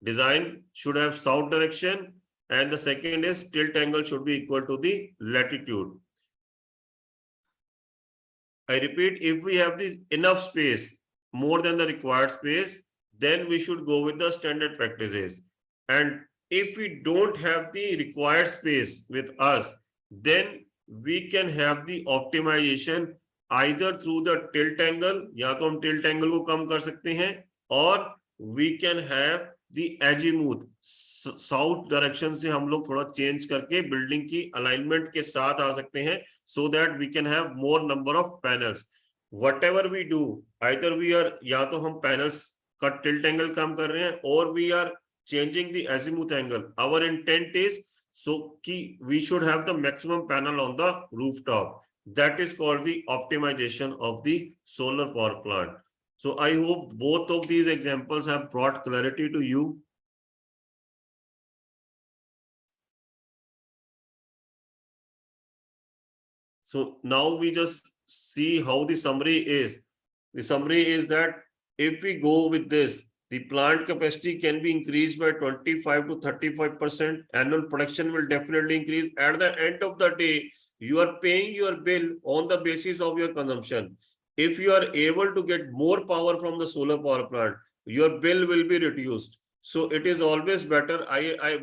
design should have south direction, and the second is tilt angle should be equal to the latitude. I repeat, if we have the enough space more than the required space, then we should go with the standard practices. And if we don't have the required space with us, then we can have the optimization either through the tilt angle, या तो हम tilt angle को कम कर सकते हैं, or we can have the azimuth, south direction से हम लोग थोड़ा चेंज करके बिल्डिंग की अलाइनमेंट के साथ आ सकते हैं, so that we can have more number of panels. Whatever we do, either we are या तो हम panels का tilt angle कम कर रहे हैं, or we are changing the azimuth angle. Our intent is so कि we should have the maximum panel on the rooftop. That is called the optimization of the solar power plant. So I hope both of these examples have brought clarity to you. So now we just see how the summary is. The summary is that if we go with this, the plant capacity can be increased by 25 to 35%. Annual production will definitely increase. At the end of the day, you are paying your bill on the basis of your consumption. If you are able to get more power from the solar power plant, your bill will be reduced. So it is always better.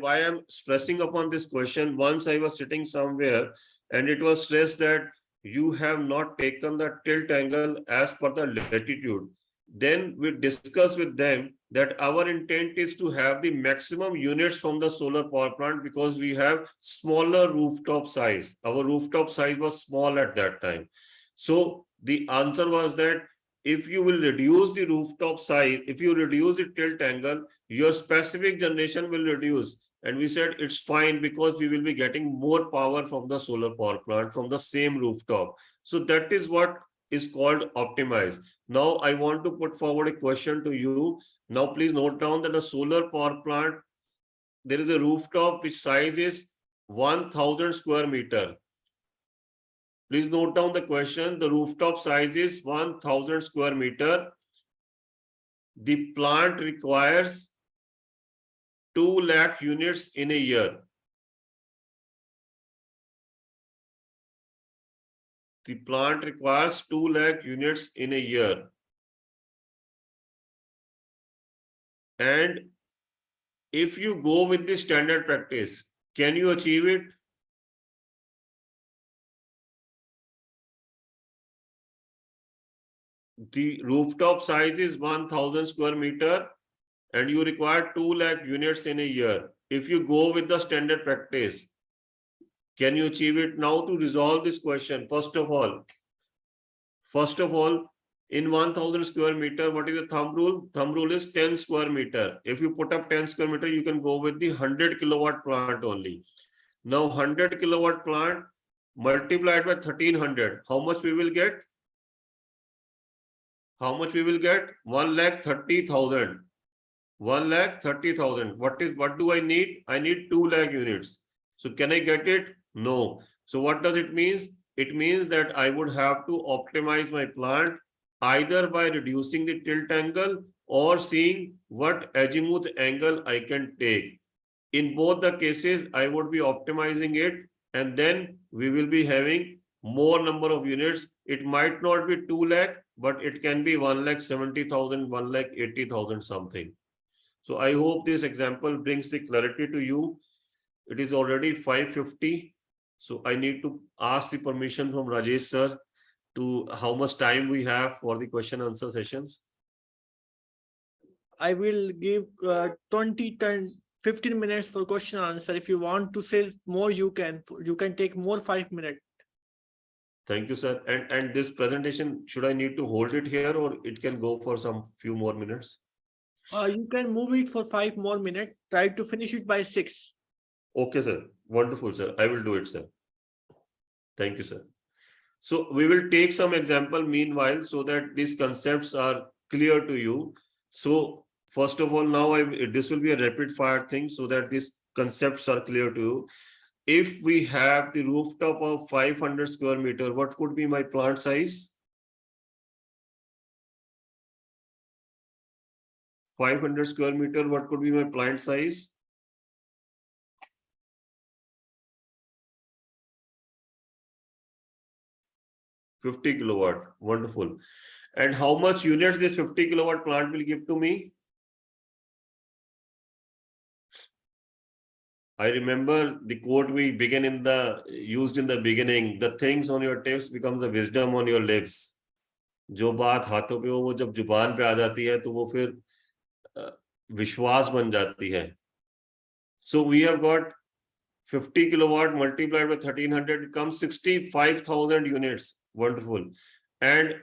Why I'm stressing upon this question, once I was sitting somewhere and it was stressed that you have not taken the tilt angle as per the latitude. Then we discuss with them that our intent is to have the maximum units from the solar power plant because we have smaller rooftop size. Our rooftop size was small at that time. So the answer was that if you will reduce the rooftop size, if you reduce the tilt angle, your specific generation will reduce. And we said it's fine because we will be getting more power from the solar power plant from the same rooftop. So that is what is called optimize. Now I want to put forward a question to you. Now please note down that the solar power plant, there is a rooftop which size is 1000 square meter. Please note down the question. The rooftop size is 1000 square meter. The plant requires 2 lakh units in a year. The plant requires 2 lakh units in a year. And if you go with the standard practice, can you achieve it? The rooftop size is 1000 square meter and you require 2 lakh units in a year. If you go with the standard practice, can you achieve it? Now to resolve this question, first of all, in 1000 square meter, what is the thumb rule? Thumb rule is 10 square meter. If you put up 10 square meter, you can go with the 100 kilowatt plant only. Now 100 kilowatt plant multiplied by 1300, how much we will get? How much we will get? 1,30,000. 1,30,000. What do I need? I need 2 lakh units. So can I get it? No. So what does it mean? It means that I would have to optimize my plant either by reducing the tilt angle or seeing what azimuth angle I can take. In both the cases, I would be optimizing it and then we will be having more number of units. It might not be 2 lakh, but it can be 1,70,000, 1,80,000 something. So I hope this example brings the clarity to you. It is already 5:50. So I need to ask the permission from Rajesh sir to how much time we have for the question answer sessions. I will give 15 minutes for question answer. If you want to say more, you can take more 5 minutes. Thank you, sir. And this presentation, should I need to hold it here or it can go for some few more minutes? You can move it for 5 more minutes. Try to finish it by 6. Okay, sir. Wonderful, sir. I will do it, sir. Thank you, sir. So we will take some example meanwhile so that these concepts are clear to you. So first of all, now this will be a rapid fire thing so that these concepts are clear to you. If we have the rooftop of 500 square meter, what could be my plant size? 500 square meter, what could be my plant size? $50 kilowatt. Wonderful. And how much units this 50 kilowatt plant will give to me? I remember the quote we used in the beginning, the things on your tips becomes the wisdom on your lips. जो बात हाथों पे हो वो जब जुबान पे आ जाती है तो वो फिर विश्वास बन जाती है. So we have got 50 kilowatt multiplied by 1300, it comes 65,000 units. Wonderful. And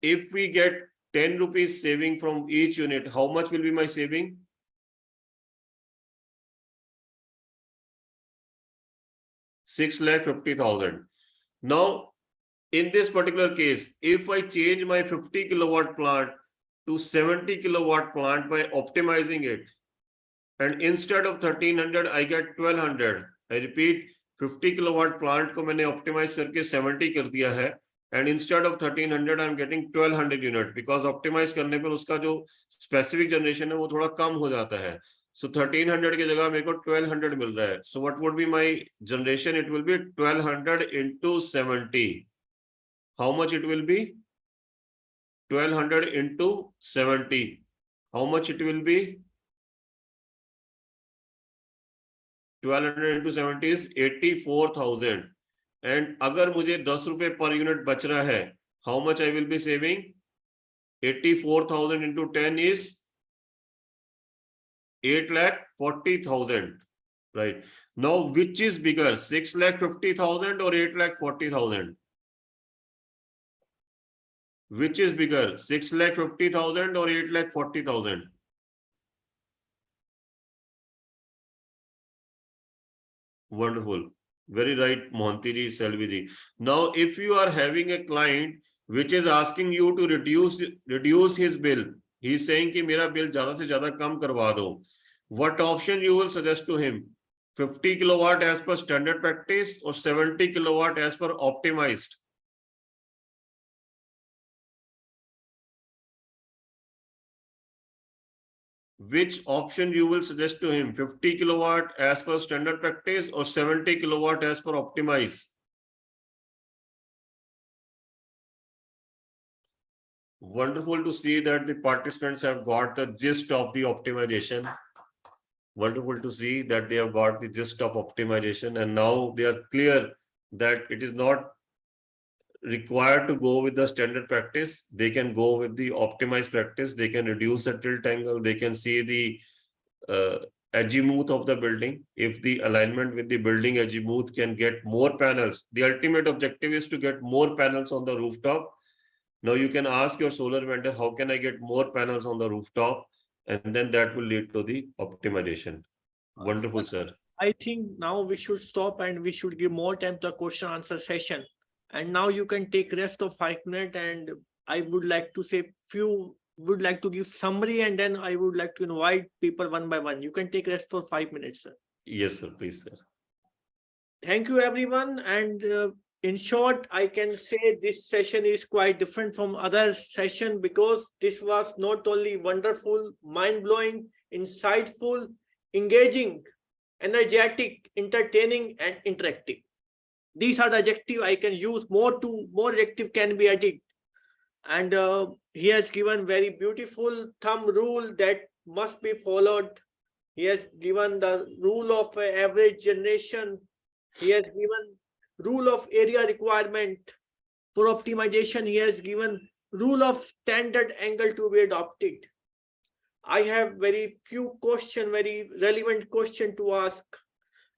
if we get 10 rupees saving from each unit, how much will be my saving? 6,50,000. Now, in this particular case, if I change my 50 kilowatt plant to 70 kilowatt plant by optimizing it, and instead of 1300, I get 1200. I repeat, 50 kilowatt plant को मैंने optimize करके 70 कर दिया है, and instead of 1300, I'm getting 1200 unit because optimize करने पर उसका जो specific generation है वो थोड़ा कम हो जाता है. So 1300 की जगह मेरे को 1200 मिल रहा है. So what would be my generation? It will be 1200 into 70. How much it will be? 1200 into 70. how much it will be? 1200 into 70 is 84,000. And अगर मुझे 10 रुपए per unit बच रहा है, how much I will be saving? 84,000 into 10 is 8,40,000. Right. Now, which is bigger, 6,50,000 or 8,40,000? Which is bigger, 6,50,000 or 8,40,000? Wonderful. Very right, Mohanty ji, Selvi ji. Now, if you are having a client which is asking you to reduce his bill, he is saying कि मेरा bill ज़्यादा से ज़्यादा कम करवा दो. What option you will suggest to him? 50 kilowatt as per standard practice or 70 kilowatt as per optimized? Which option you will suggest to him? 50 kilowatt as per standard practice or 70 kilowatt as per optimize? Wonderful to see that the participants have got the gist of the optimization. Wonderful to see that they have got the gist of optimization, and now they are clear that it is not required to go with the standard practice. They can go with the optimized practice. They can reduce the tilt angle. They can see the azimuth of the building. If the alignment with the building azimuth can get more panels, the ultimate objective is to get more panels on the rooftop. Now you can ask your solar vendor, how can I get more panels on the rooftop? And then that will lead to the optimization. Wonderful, sir. I think now we should stop and we should give more time to the question answer session. And now you can take rest of 5 minutes, and I would like to say would like to give summary, and then I would like to invite people one by one. You can take rest for 5 minutes, sir. Yes, sir. Please, sir. Thank you, everyone. And in short, I can say this session is quite different from other session because this was not only wonderful, mind-blowing, insightful, engaging, energetic, entertaining, and interactive. These are the adjectives I can use. More adjective can be added. And he has given very beautiful thumb rule that must be followed. He has given the rule of average generation. He has given rule of area requirement. For optimization, he has given rule of standard angle to be adopted. I have very few questions, very relevant question to ask.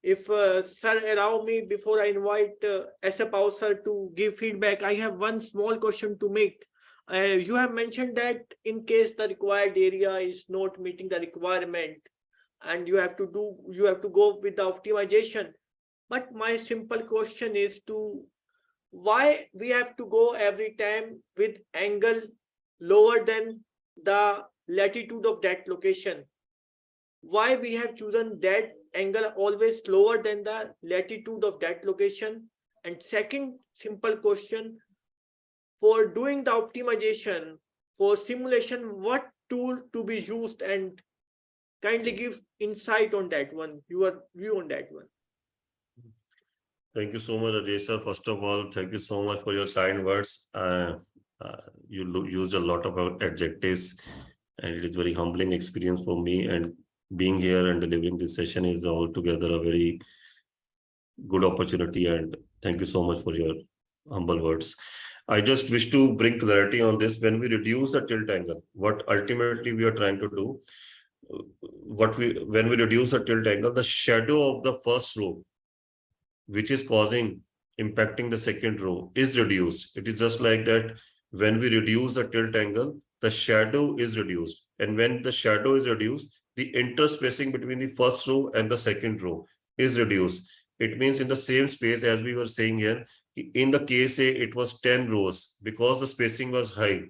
If sir allow me, before I invite SFO sir to give feedback, I have one small question to make. You have mentioned that in case the required area is not meeting the requirement, and you have to go with the optimization. But my simple question is to why we have to go every time with angle lower than the latitude of that location? Why we have chosen that angle always lower than the latitude of that location? And second simple question, for doing the optimization, for simulation, what tool to be used? And kindly give insight on that one, your view on that one. Thank you so much, Ajay sir. First of all, thank you so much for your kind words. You used a lot of adjectives, and it is very humbling experience for me. And being here and delivering this session is altogether a very good opportunity. And thank you so much for your humble words. I just wish to bring clarity on this. When we reduce the tilt angle, what ultimately we are trying to do, when we reduce the tilt angle, the shadow of the first row, which is impacting the second row, is reduced. It is just like that. When we reduce the tilt angle, the shadow is reduced. And when the shadow is reduced, the interspacing between the first row and the second row is reduced. It means in the same space, as we were saying here, in the case A, it was 10 rows because the spacing was high.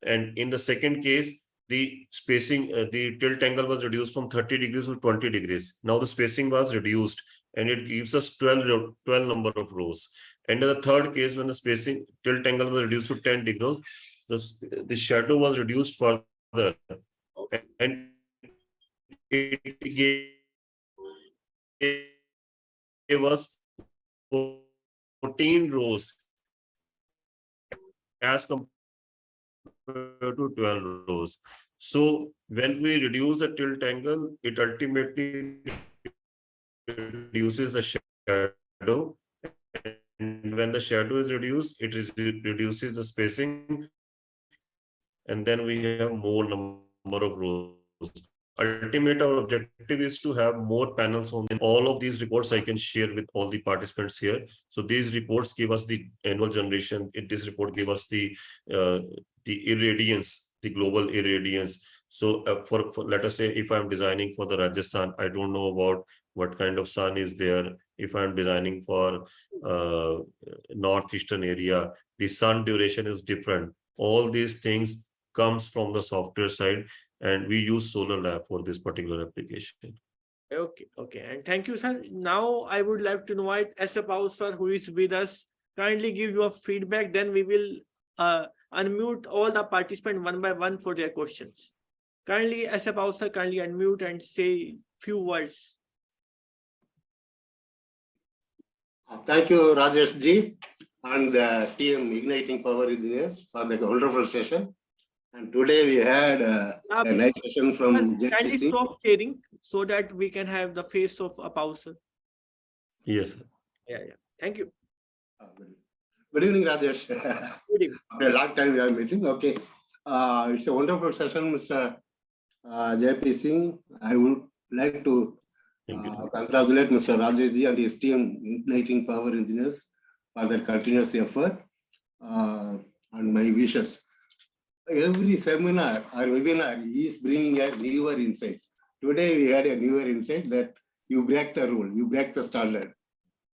And in the second case, the spacing, the tilt angle was reduced from 30 degrees to 20 degrees. Now the spacing was reduced, and it gives us 12 number of rows. And in the third case, when the spacing tilt angle was reduced to 10 degrees, the shadow was reduced further, and it gave us 14 rows as compared compared to 12 rows. So when we reduce the tilt angle, it ultimately reduces the shadow. And when the shadow is reduced, it reduces the spacing. And then we have more number of rows. Ultimate, our objective is to have more panels on all of these reports. I can share with all the participants here. So these reports give us the annual generation. This report give us the irradiance, the global irradiance. So for let us say, if I'm designing for the Rajasthan, I don't know about what kind of sun is there. If I'm designing for northeastern area, the sun duration is different. All these things comes from the software side, and we use Solar Lab for this particular application. Okay. And thank you, sir. Now I would like to invite Asapau, sir, who is with us. Kindly give your feedback. Then we will unmute all the participants one by one for their questions. Kindly, Asapau, sir, kindly unmute and say few words. Thank you, Rajesh ji, and the team Igniting Power Engineers for the wonderful session. And today we had a nice session from J P Kindly Singh. stop sharing so that we can have the face of Apau, sir. Yes, sir. Yeah. Thank you. Good evening, Rajesh. Good evening. After a long time we are meeting. Okay. It's a wonderful session, Mr. J P Singh. I would like to congratulate Mr. Rajesh ji and his team, Igniting Power Engineers, for their continuous effort and my wishes. Every seminar or webinar is bringing a newer insights. Today we had a newer insight that you break the rule, you break the standard.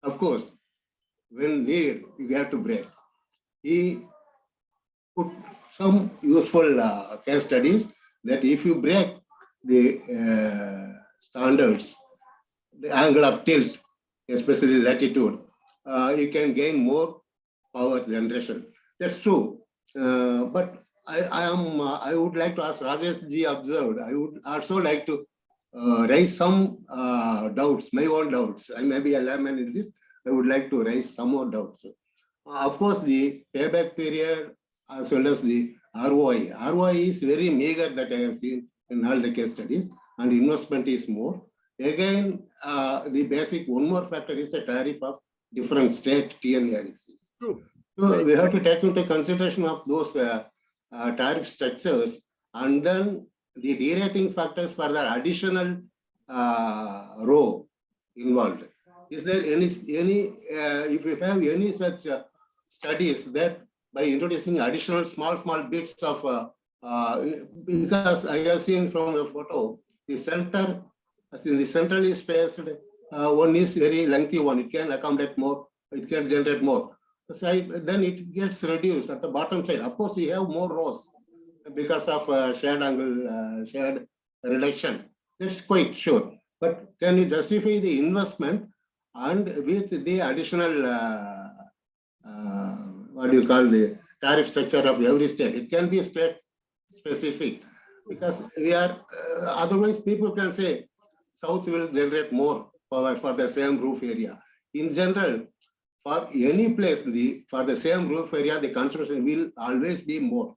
Of course, when needed, you have to break. He put some useful case studies that if you break the standards, the angle of tilt, especially latitude, you can gain more power generation. That's true. But I would like to ask Rajesh ji observed. I would also like to raise some doubts, my own doubts. I may be a layman in this. I would like to raise some more doubts. Of course, the payback period as well as the ROI. ROI is very meager that I have seen in all the case studies, and investment is more. Again, the basic one more factor is the tariff of different state TNRECs. True. So we have to take into consideration of those tariff structures, and then the derating factors for the additional row involved. Is there any if you have any such studies that by introducing additional small bits of because I have seen from the photo, the center, as in the centrally spaced one is very lengthy one. It can accommodate more. It can generate more. So then it gets reduced at the bottom side. Of course, you have more rows because of shared angle, shared reduction. That's quite sure. But can you justify the investment and with the additional, what do you call the tariff structure of every state? It can be state specific because we are, otherwise people can say South will generate more power for the same roof area. In general, for any place, for the same roof area, the consumption will always be more.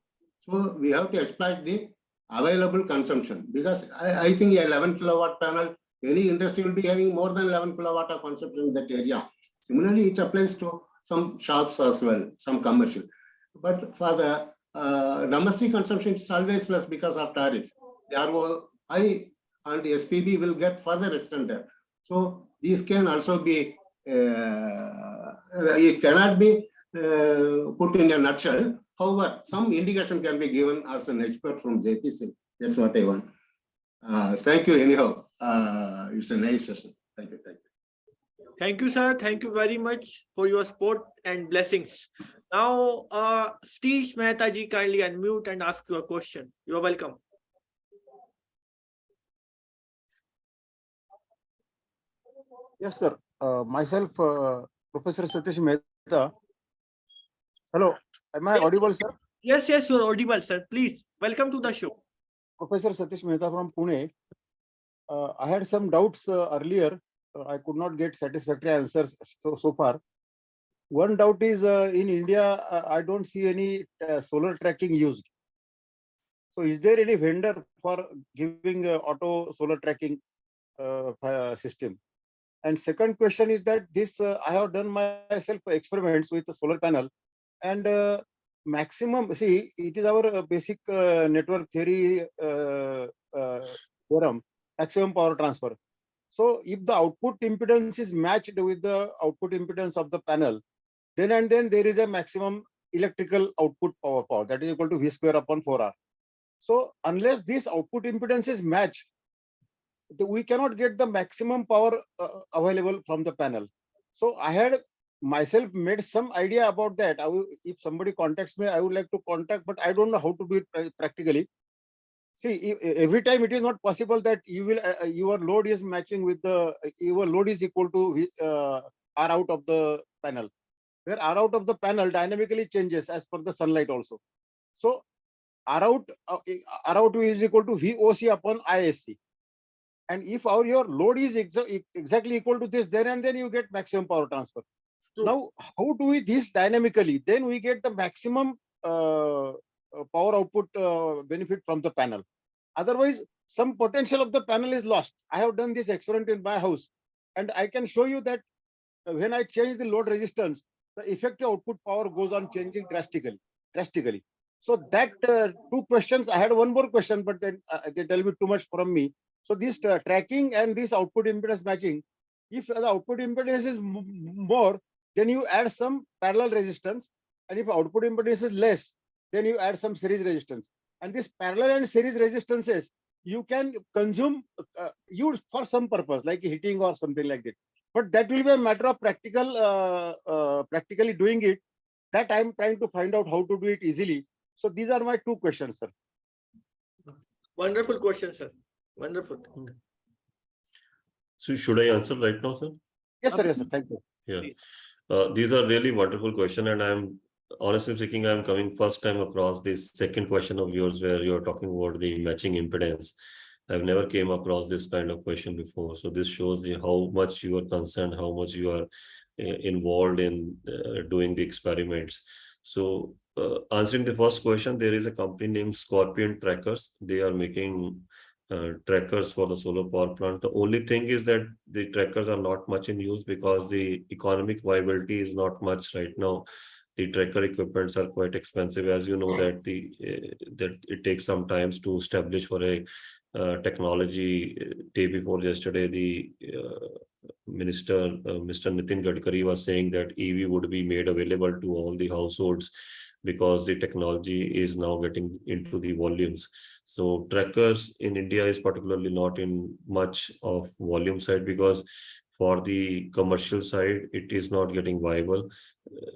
So we have to exploit the available consumption because I think a 11 kilowatt panel, any industry will be having more than 11 kilowatt of consumption in that area. Similarly, it applies to some shops as well, some commercial. But for the domestic consumption, it's always less because of tariff. The ROI and SPB will get further extended. So these can also be, it cannot be put in a nutshell. However, some indication can be given as an expert from J P Singh. That's what I want. Thank you anyhow. It's a nice session. Thank you. Thank you, sir. Thank you very much for your support and blessings. Now, Satish Mehta ji, kindly unmute and ask your question. You are welcome. Yes, sir. Myself, Professor Satish Mehta. Hello, am I audible, sir? Yes, you are audible, sir. Please, welcome to the show. Professor Satish Mehta from Pune. I had some doubts earlier. I could not get satisfactory answers so far. One doubt is in India, I don't see any solar tracking used. So is there any vendor for giving auto solar tracking system? And second question is that this I have done myself experiments with the solar panel, and maximum, see, it is our basic network theory theorem, maximum power transfer. So if the output impedance is matched with the output impedance of the panel, then and then there is a maximum electrical output power that is equal to V square upon 4R. So unless this output impedance is matched, we cannot get the maximum power available from the panel. So I had myself made some idea about that. If somebody contacts me, I would like to contact, but I don't know how to do it practically. See, every time it is not possible that you will your load is matching with the your load is equal to R out of the panel. Where R out of the panel dynamically changes as per the sunlight also. So R out is equal to VOC upon ISC. And if your load is exactly equal to this, then and then you get maximum power transfer. True. Now, how do we this dynamically? Then we get the maximum power output benefit from the panel. Otherwise, some potential of the panel is lost. I have done this experiment in my house, and I can show you that when I change the load resistance, the effective output power goes on changing drastically. So that two questions. I had one more question, but then they tell me too much from me. So this tracking and this output impedance matching, if the output impedance is more, then you add some parallel resistance, and if output impedance is less, then you add some series resistance. And this parallel and series resistances you can consume, use for some purpose like heating or something like that. But that will be a matter of practically doing it. That I'm trying to find out how to do it easily. So these are my two questions, sir. Wonderful question, sir. Wonderful. So should I answer right now, sir? Yes, sir. Yes, sir. Thank you. Yeah. These are really wonderful questions, and I'm honestly speaking, I'm coming first time across this second question of yours where you're talking about the matching impedance. I've never came across this kind of question before. So this shows you how much you are concerned, how much you are involved in doing the experiments. So answering the first question, there is a company named Scorpion Trackers. They are making trackers for the solar power plant. The only thing is that the trackers are not much in use because the economic viability is not much right now. The tracker equipments are quite expensive, as you know that that it takes some time to establish for a technology. Day before yesterday, the minister, Mr. Nitin Gadkari, was saying that EV would be made available to all the households because the technology is now getting into the volumes. So trackers in India is particularly not in much of volume side because for the commercial side, it is not getting viable.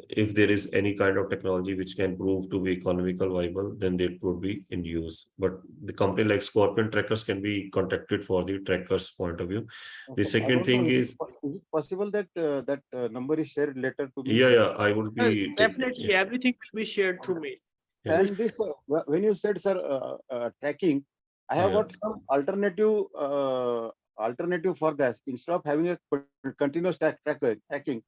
If there is any kind of technology which can prove to be economical viable, then it would be in use. But the company like Scorpion Trackers can be contacted for the trackers point of view. The second thing is it possible that that number is shared later to me? yeah, I would be Definitely, everything will be shared through me. Yeah. And this, when you said, sir, tracking, I have Yeah. got some alternative for that. Instead of having a continuous tracking,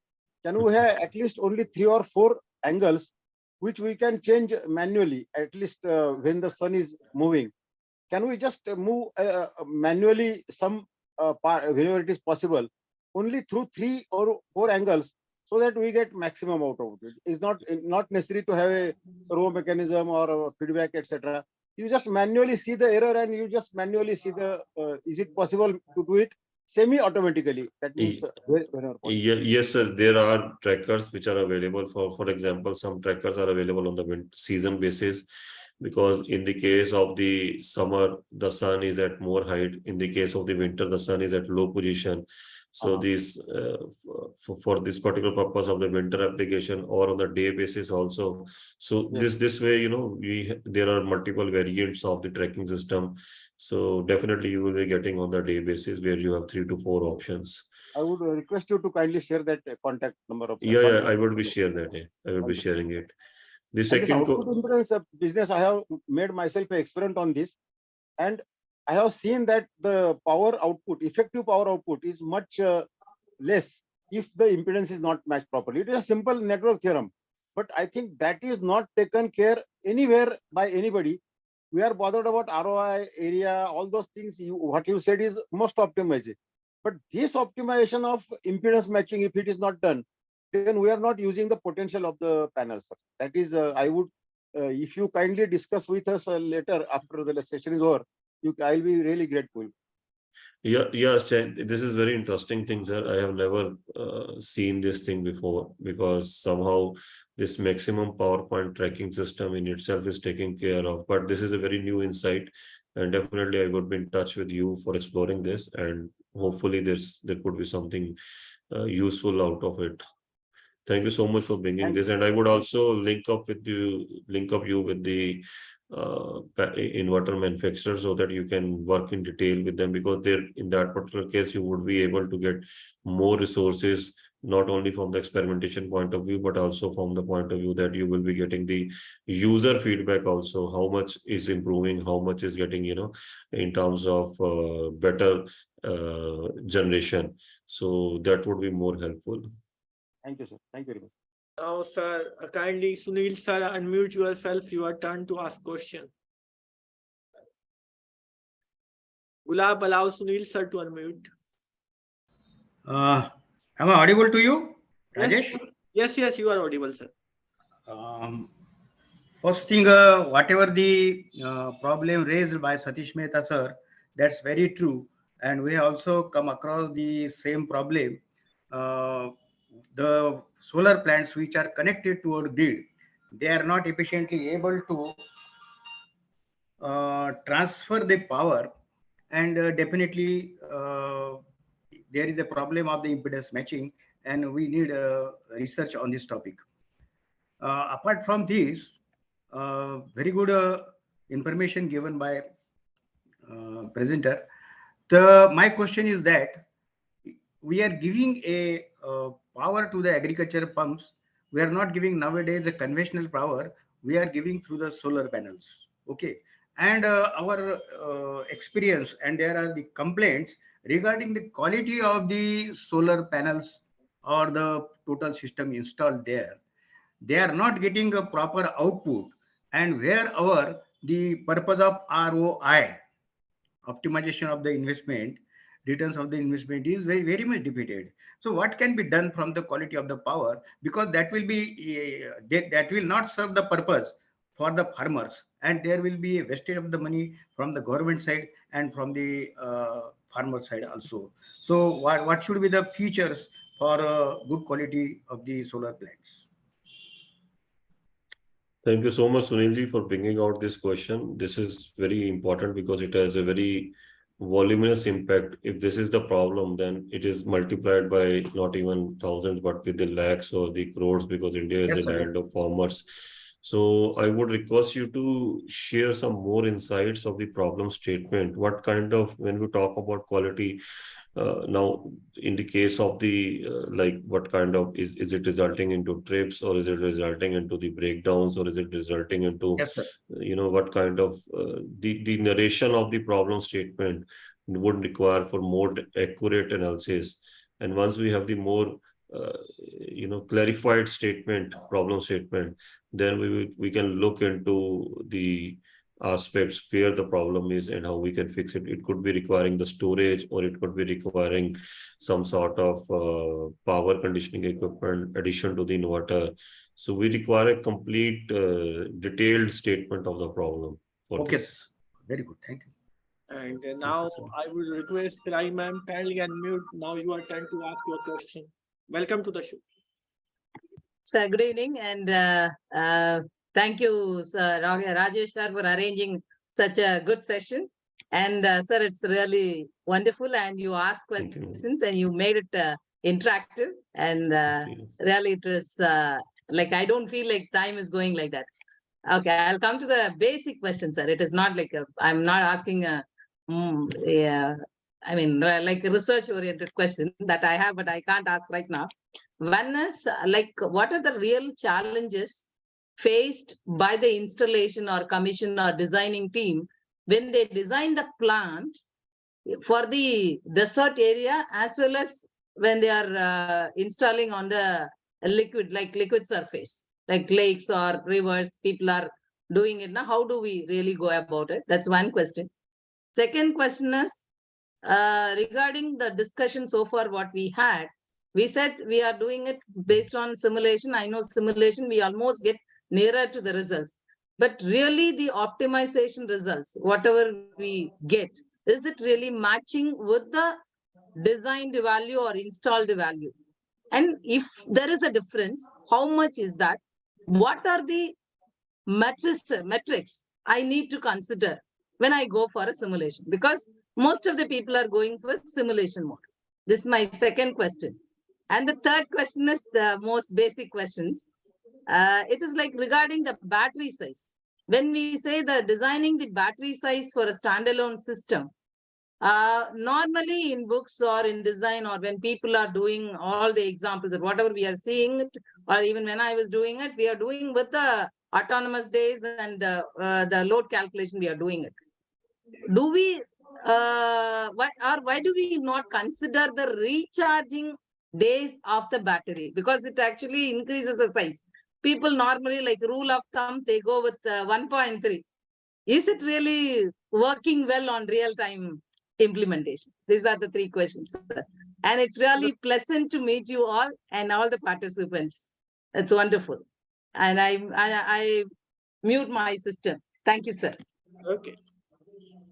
can we have at least only 3 or 4 angles which we can change manually, at least when the sun is moving? Can we just move manually some whenever it is possible, only through 3 or 4 angles, so that we get maximum out of it? It's not necessary to have a row mechanism or a feedback, etc. You just manually see the error and you just manually see the is it possible to do it semi-automatically? That means whenever possible. Yes, sir. There are trackers which are available for example, some trackers are available on the season basis, because in the case of the summer, the sun is at more height. In the case of the winter, the sun is at low position. So these for this particular purpose of the winter application or on the day basis also. So this way, you know, there are multiple variants of the tracking system. So definitely you will be getting on the day basis where you have 3 to 4 options. I would request you to kindly share that contact number of. Yeah, I would be sharing that. I would be sharing it. The And this second output impedance business, I have made myself an experiment on this, and I have seen that the power output, effective power output, is much less if the impedance is not matched properly. It is a simple network theorem, but I think that is not taken care anywhere by anybody. we are bothered about ROI, area, all those things. What you said is most optimized. But this optimization of impedance matching, if it is not done, then we are not using the potential of the panel, sir. That is, I would, if you kindly discuss with us later after the session is over, I'll be really grateful. This is very interesting thing, sir. I have never seen this thing before, because somehow this maximum power point tracking system in itself is taken care of. But this is a very new insight, and definitely I would be in touch with you for exploring this, and hopefully there could be something useful out of it. Thank you so much for bringing this, and I would also link up you with the inverter manufacturer, so that you can work in detail with them, because there, in that particular case, you would be able to get more resources, not only from the experimentation point of view, but also from the point of view that you will be getting the user feedback also, how much is improving, how much is getting, in terms of better generation. So that would be more helpful. Thank you, sir. Thank you very much. Now, sir, kindly, Sunil sir, unmute yourself. Your turn to ask question. Gulab, allow Sunil sir to unmute. Am I audible to you, Rajesh? Yes, you are audible, sir. First thing, whatever the problem raised by Satish Mehta sir, that's very true. And we also come across the same problem. The solar plants which are connected to our grid, they are not efficiently able to transfer the power, and definitely there is a problem of the impedance matching, and we need research on this topic. Apart from this, very good information given by presenter. My question is that we are giving a power to the agriculture pumps. We are not giving nowadays a conventional power. We are giving through the solar panels. Okay. And our experience, and there are the complaints regarding the quality of the solar panels or the total system installed there. They are not getting a proper output, and where the purpose of ROI, optimization of the investment, returns of the investment, is very, very much defeated. So what can be done from the quality of the power, because that will be that will not serve the purpose for the farmers, and there will be a wastage of the money from the government side and from the farmer side also. So what should be the features for good quality of the solar plants? Thank you so much, Sunilji, for bringing out this question. This is very important because it has a very voluminous impact. If this is the problem, then it is multiplied by not even thousands, but with the lakhs or the crores, because India is a land of farmers. So I would request you to share some more insights of the problem statement. What kind of, when we talk about quality, now in the case of the like, what kind of is it resulting into trips, or is it resulting into the breakdowns, or is it resulting into what kind of the narration of the problem statement would require for more accurate analysis. And once we have the more clarified problem statement, then we can look into the aspects where the problem is and how we can fix it. It could be requiring the storage, or it could be requiring some sort of power conditioning equipment addition to the inverter. So we require a complete detailed statement of the problem. Okay, very good, thank you. And now I will request Rai ma'am, kindly unmute. Now you are turn to ask your question. Welcome to the show. Sir, good evening, and thank you, sir, Rajesh sir, for arranging such a good session. And sir, it's really wonderful, and you asked questions and you made it interactive, and really it was like, I don't feel like time is going like that. Okay, I'll come to the basic question, sir. It is not like I'm not asking like a research-oriented question that I have, but I can't ask right now. One is like, what are the real challenges faced by the installation or commission or designing team when they design the plant for the desert area, as well as when they are installing on the liquid surface, like lakes or rivers? People are doing it now? How do we really go about it? That's one question. Second question is regarding the discussion so far, what we had, we said we are doing it based on simulation. I know simulation, we almost get nearer to the results. But really the optimization results, whatever we get, is it really matching with the designed value or installed value? And if there is a difference, how much is that? What are the metrics I need to consider when I go for a simulation? Because most of the people are going for simulation mode. This is my second question. And the third question is the most basic questions. It is like regarding the battery size. When we say the designing the battery size for a standalone system, normally in books or in design, or when people are doing all the examples of whatever we are seeing, or even when I was doing it, we are doing with the autonomous days and the load calculation, we are doing it. Do we, why do we not consider the recharging days of the battery? Because it actually increases the size. People normally, like rule of thumb, they go with 1.3. Is it really working well on real-time implementation? These are the three questions. And it's really pleasant to meet you all and all the participants. It's wonderful. And I mute my system. Thank you, sir. Okay.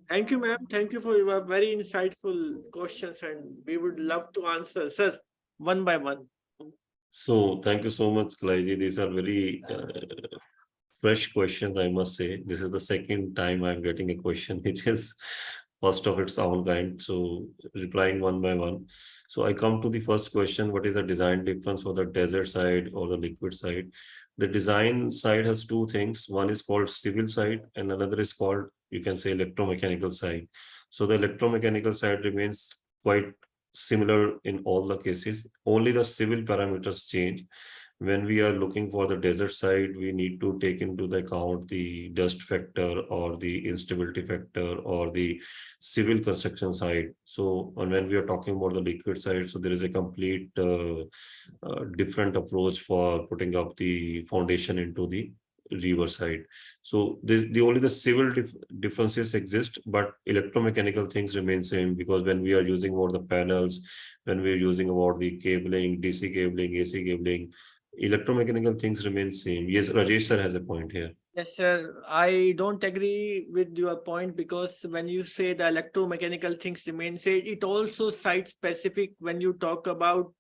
Thank you, ma'am. Thank you for your very insightful questions, and we would love to answer, sir, one by one. So thank you so much, Kalaiji. These are very fresh questions, I must say. This is the second time I'm getting a question which is first of its own kind. So replying one by one. So I come to the first question: what is the design difference for the desert side or the liquid side? The design side has two things. One is called civil side, and another is called, you can say, electromechanical side. So the electromechanical side remains quite similar in all the cases. Only the civil parameters change. When we are looking for the desert side, we need to take into the account the dust factor or the instability factor or the civil construction side. So when we are talking about the liquid side, so there is a complete different approach for putting up the foundation into the river side. So the only the civil differences exist, but electromechanical things remain same, because when we are using about the panels, when we are using about the cabling, DC cabling, AC cabling, electromechanical things remain same. Yes, Rajesh sir has a point here. Yes, sir. I don't agree with your point, because when you say the electromechanical things remain same, it also site specific when you talk about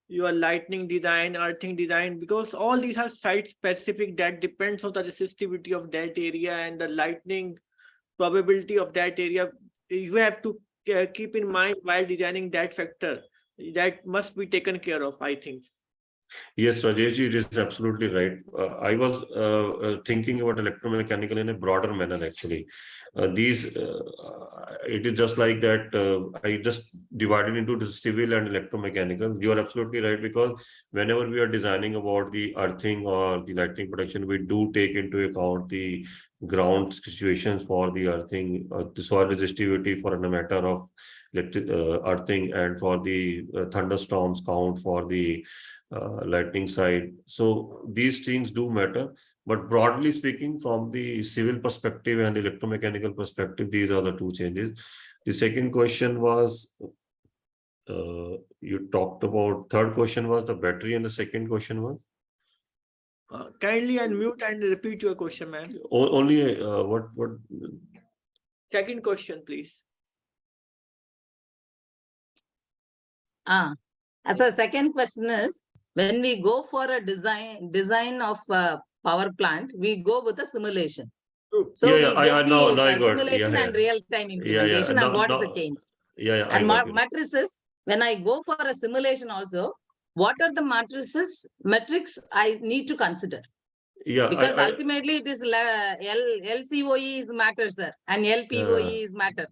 your lightning design, earthing design, because all these are site specific, that depends on the resistivity of that area and the lightning probability of that area. You have to keep in mind while designing that factor. That must be taken care of, I think. Yes, Rajesh, it is absolutely right. I was thinking about electromechanical in a broader manner, actually. It is just like that. I just divided into the civil and electromechanical. You are absolutely right, because whenever we are designing about the earthing or the lightning protection, we do take into account the ground situations for the earthing, the soil resistivity for a matter of earthing, and for the thunderstorms count for the lightning side. So these things do matter, but broadly speaking, from the civil perspective and electromechanical perspective, these are the two changes. The second question was, you talked about, third question was the battery, and the second question was? Kindly unmute and repeat your question, ma'am. Only what? Second question, please. So second question is, when we go for a design of a power plant, we go with a simulation. So yeah, we get I know, I got, simulation and real-time implementation, and what is the change? Yeah, and matrices, when I go for a simulation also, what are the metrics I need to consider? Yeah, because ultimately it is LCOE is matter, sir, and LPOE is matter.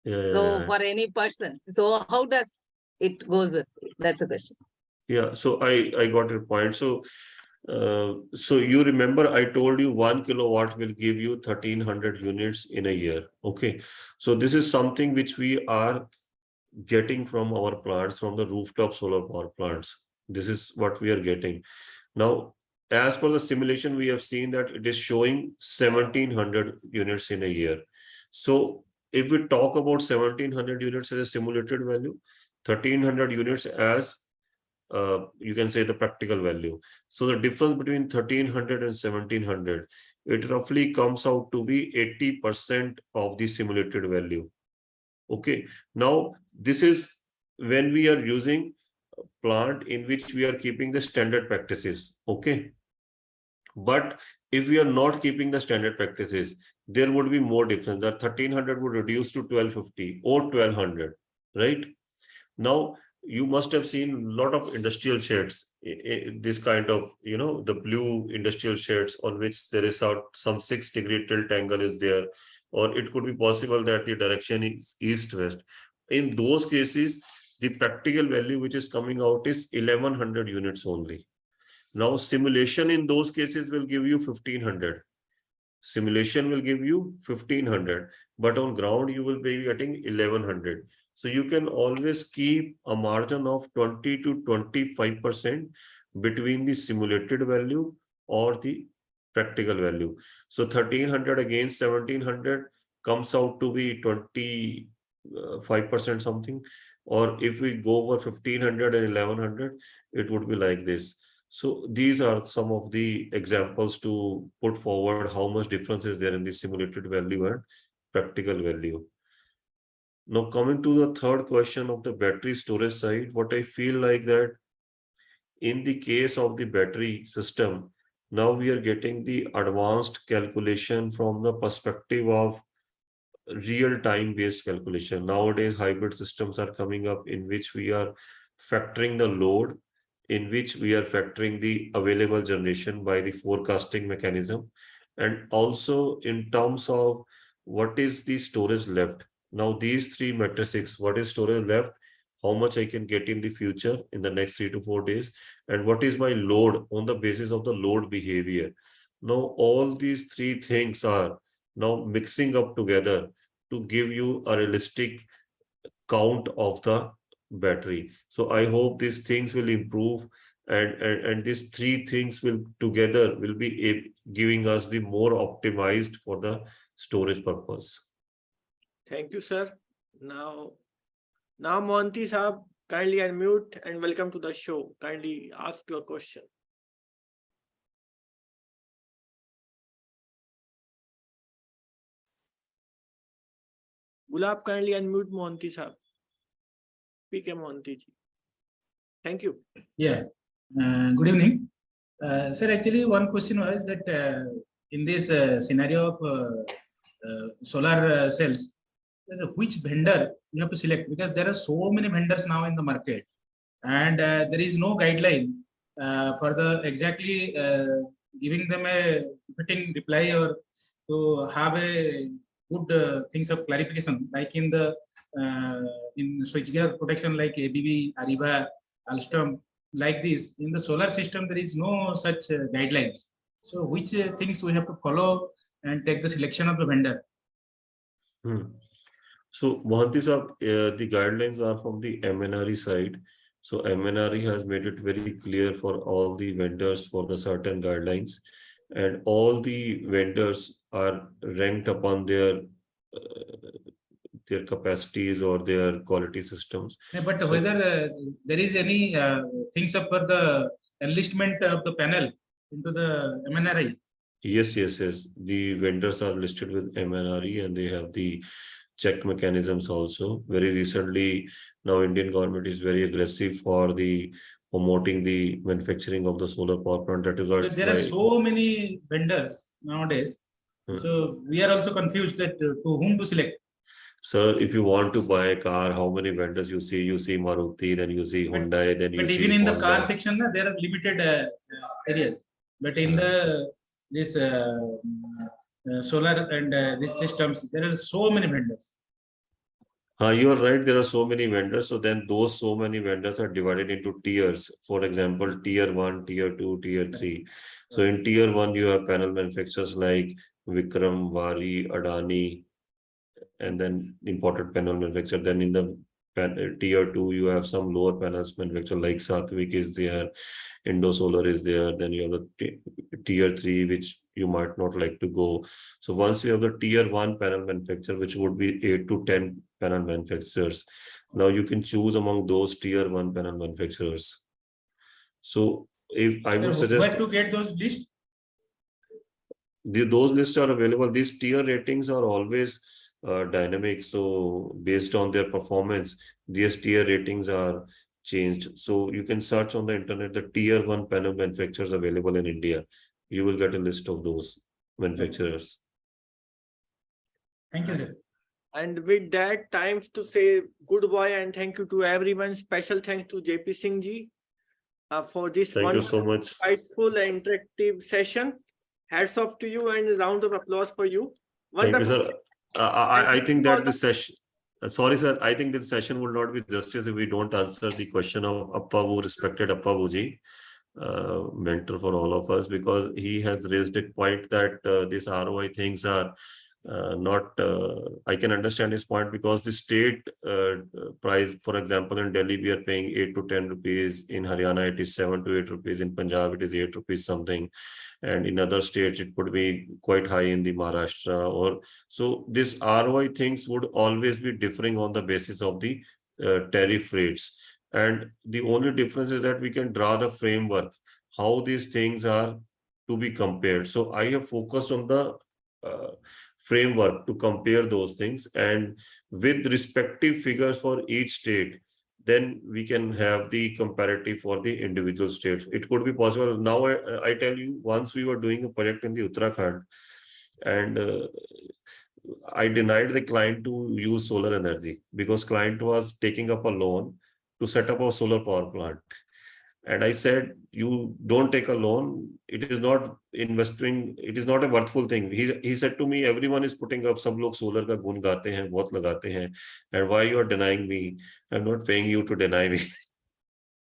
So for any person, so how does it goes with? That's a question. Yeah, so I got your point. So you remember I told you 1 kilowatt will give you 1300 units in a year. Okay, so this is something which we are getting from our plants, from the rooftop solar power plants. This is what we are getting. Now, as per the simulation, we have seen that it is showing 1700 units in a year. So if we talk about 1700 units as a simulated value, 1300 units as you can say the practical value. So the difference between 1300 and 1700, it roughly comes out to be 80% of the simulated value. Okay. Now this is when we are using a plant in which we are keeping the standard practices. Okay. But if we are not keeping the standard practices, there would be more difference. That 1300 would reduce to 1250 or 1200, right? Now, you must have seen a lot of industrial sheds, this kind of, the blue industrial sheds on which there is some 6-degree tilt angle is there, or it could be possible that the direction is east-west. In those cases, the practical value which is coming out is 1100 units only. Now, simulation in those cases will give you 1500. Simulation will give you 1500, but on ground you will be getting 1100. So you can always keep a margin of 20 to 25% between the simulated value or the practical value. So 1300 against 1700 comes out to be 25% something. Or if we go over 1500 and 1100, it would be like this. So these are some of the examples to put forward how much difference is there in the simulated value and practical value. Now coming to the third question of the battery storage side, what I feel like that in the case of the battery system, now we are getting the advanced calculation from the perspective of real-time based calculation. Nowadays, hybrid systems are coming up in which we are factoring the load, in which we are factoring the available generation by the forecasting mechanism, and also in terms of what is the storage left. Now these three matrices, what is storage left, how much I can get in the future in the next 3 to 4 days, and what is my load on the basis of the load behavior. Now all these three things are now mixing up together to give you a realistic count of the battery. So I hope these things will improve, and these three things will together will be giving us the more optimized for the storage purpose. Thank you, sir. Now Mohanty Saab, kindly unmute and welcome to the show. Kindly ask your question. Gulab, kindly unmute Mohanty Saab. Speak, Mohanty ji. Thank you. Yeah. Good evening. Sir, actually, one question was that in this scenario of solar cells, which vendor you have to select, because there are so many vendors now in the market, and there is no guideline for the exactly giving them a fitting reply or to have a good things of clarification, like in the in switchgear protection like ABB, Ariba, Alstom, like this. In the solar system, there is no such guidelines. So which things we have to follow and take the selection of the vendor? So Mohanty Saab, the guidelines are from the MNRE side. So MNRE has made it very clear for all the vendors for the certain guidelines, and all the vendors are ranked upon their capacities or their quality systems. Yeah, but so, whether there is any things up for the enlistment of the panel into the MNRE? Yes. The vendors are listed with MNRE and they have the check mechanisms also. Very recently, now Indian government is very aggressive for the promoting the manufacturing of the solar power plant. That is what there are so many vendors nowadays. So we are also confused that to whom to select. Sir, if you want to buy a car, how many vendors you see? You see Maruti, then you see Hyundai, then you see. But even in the car section, there are limited areas. But in the this solar and these systems, there are so many vendors. You are right. There are so many vendors. So then those so many vendors are divided into tiers. For example, tier 1, tier 2, tier 3. So in tier 1, you have panel manufacturers like Vikram, Vari, Adani, and then imported panel manufacturer. Then in the tier 2, you have some lower panels manufacturer like Satvik is there, Indo Solar is there. Then you have the tier 3, which you might not like to go. So once you have the tier 1 panel manufacturer, which would be 8 to 10 panel manufacturers, now you can choose among those tier 1 panel manufacturers. So if I would suggest, where to get those lists? Those lists are available. These tier ratings are always dynamic. So based on their performance, these tier ratings are changed. So you can search on the internet the tier 1 panel manufacturers available in India. You will get a list of those manufacturers. Thank you, sir. And with that, time to say goodbye and thank you to everyone. Special thanks to JP Singh ji for this Thank you so much. insightful and interactive session. Hats off to you and a round of applause for you. Thank you, Wonderful. sir. I think that the session, sorry, sir, I think the session will not be justice if we don't answer the question of Appavu, respected Appavu ji, mentor for all of us, because he has raised a point that these ROI things are not, I can understand his point, because the state price, for example, in Delhi, we are paying 8 to 10 rupees. In Haryana, it is 7 to 8 rupees. In Punjab, it is 8 rupees something. And in other states, it could be quite high in the Maharashtra. Or so this ROI things would always be differing on the basis of the tariff rates. And the only difference is that we can draw the framework, how these things are to be compared. So I have focused on the framework to compare those things, and with respective figures for each state, then we can have the comparative for the individual states. It could be possible. Now I tell you, once we were doing a project in the Uttarakhand, and I denied the client to use solar energy because client was taking up a loan to set up a solar power plant. And I said, you don't take a loan. It is not investing. It is not a worthful thing. He said to me, everyone is putting up, sab log solar ka gun gaate hain, bahut lagate hain. And why you are denying me? I'm not paying you to deny me.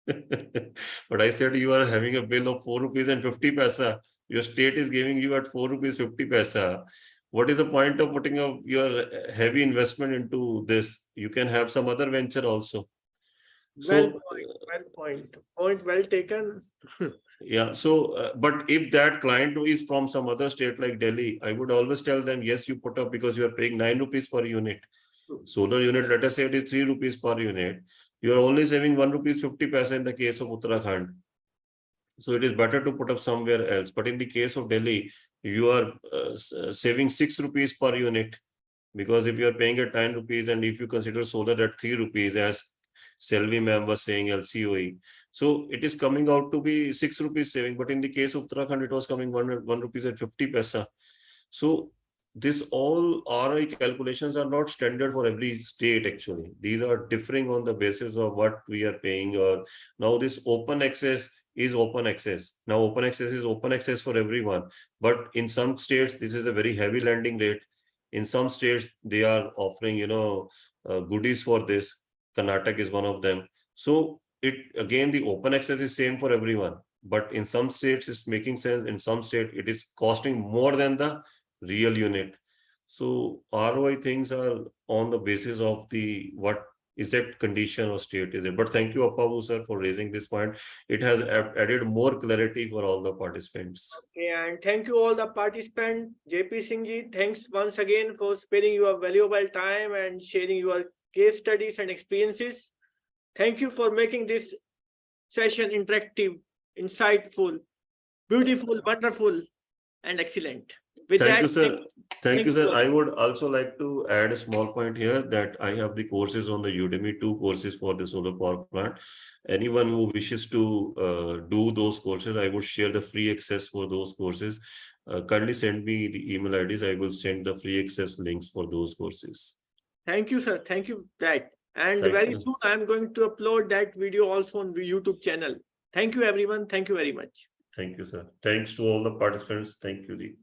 But I said, you are having a bill of 4 rupees and 50 paisa. Your state is giving you at 4 rupees 50 paisa. What is the point of putting up your heavy investment into this? You can have some other venture also. So, point well taken. Yeah. So, but if that client is from some other state like Delhi, I would always tell them, yes, you put up because you are paying 9 rupees per unit. Solar unit, let us say it is 3 rupees per unit. You are only saving 1 rupees 50 paisa in the case of Uttarakhand. So it is better to put up somewhere else. But in the case of Delhi, you are saving 6 rupees per unit, because if you are paying at 9 rupees and if you consider solar at 3 rupees, as Selvi ma'am was saying, LCOE. So it is coming out to be 6 rupees saving. But in the case of Uttarakhand, it was coming 1 rupees at 50 paisa. So this all ROI calculations are not standard for every state actually. These are differing on the basis of what we are paying. Or now this open access is open access. Now open access is open access for everyone. But in some states, this is a very heavy lending rate. In some states, they are offering, goodies for this. Karnataka is one of them. So it again, the open access is same for everyone. But in some states, it's making sense. In some states, it is costing more than the real unit. So ROI things are on the basis of the what is that condition or state is it. But thank you, Appavu sir, for raising this point. It has added more clarity for all the participants. Okay, and thank you all the participants. JP Singh ji, thanks once again for sparing your valuable time and sharing your case studies and experiences. Thank you for making this session interactive, insightful, beautiful, wonderful, and excellent. With Thank that, you, sir. Thank you, sir. you. I would also like to add a small point here that I have the courses on the Udemy, 2 courses for the solar power plant. Anyone who wishes to do those courses, I would share the free access for those courses. Kindly send me the email IDs. I will send the free access links for those courses. Thank you, sir. Thank you. And very soon, I'm going to upload that video also on the YouTube channel. Thank you, everyone. Thank you very much. Thank you, sir. Thanks to all the participants. Thank you.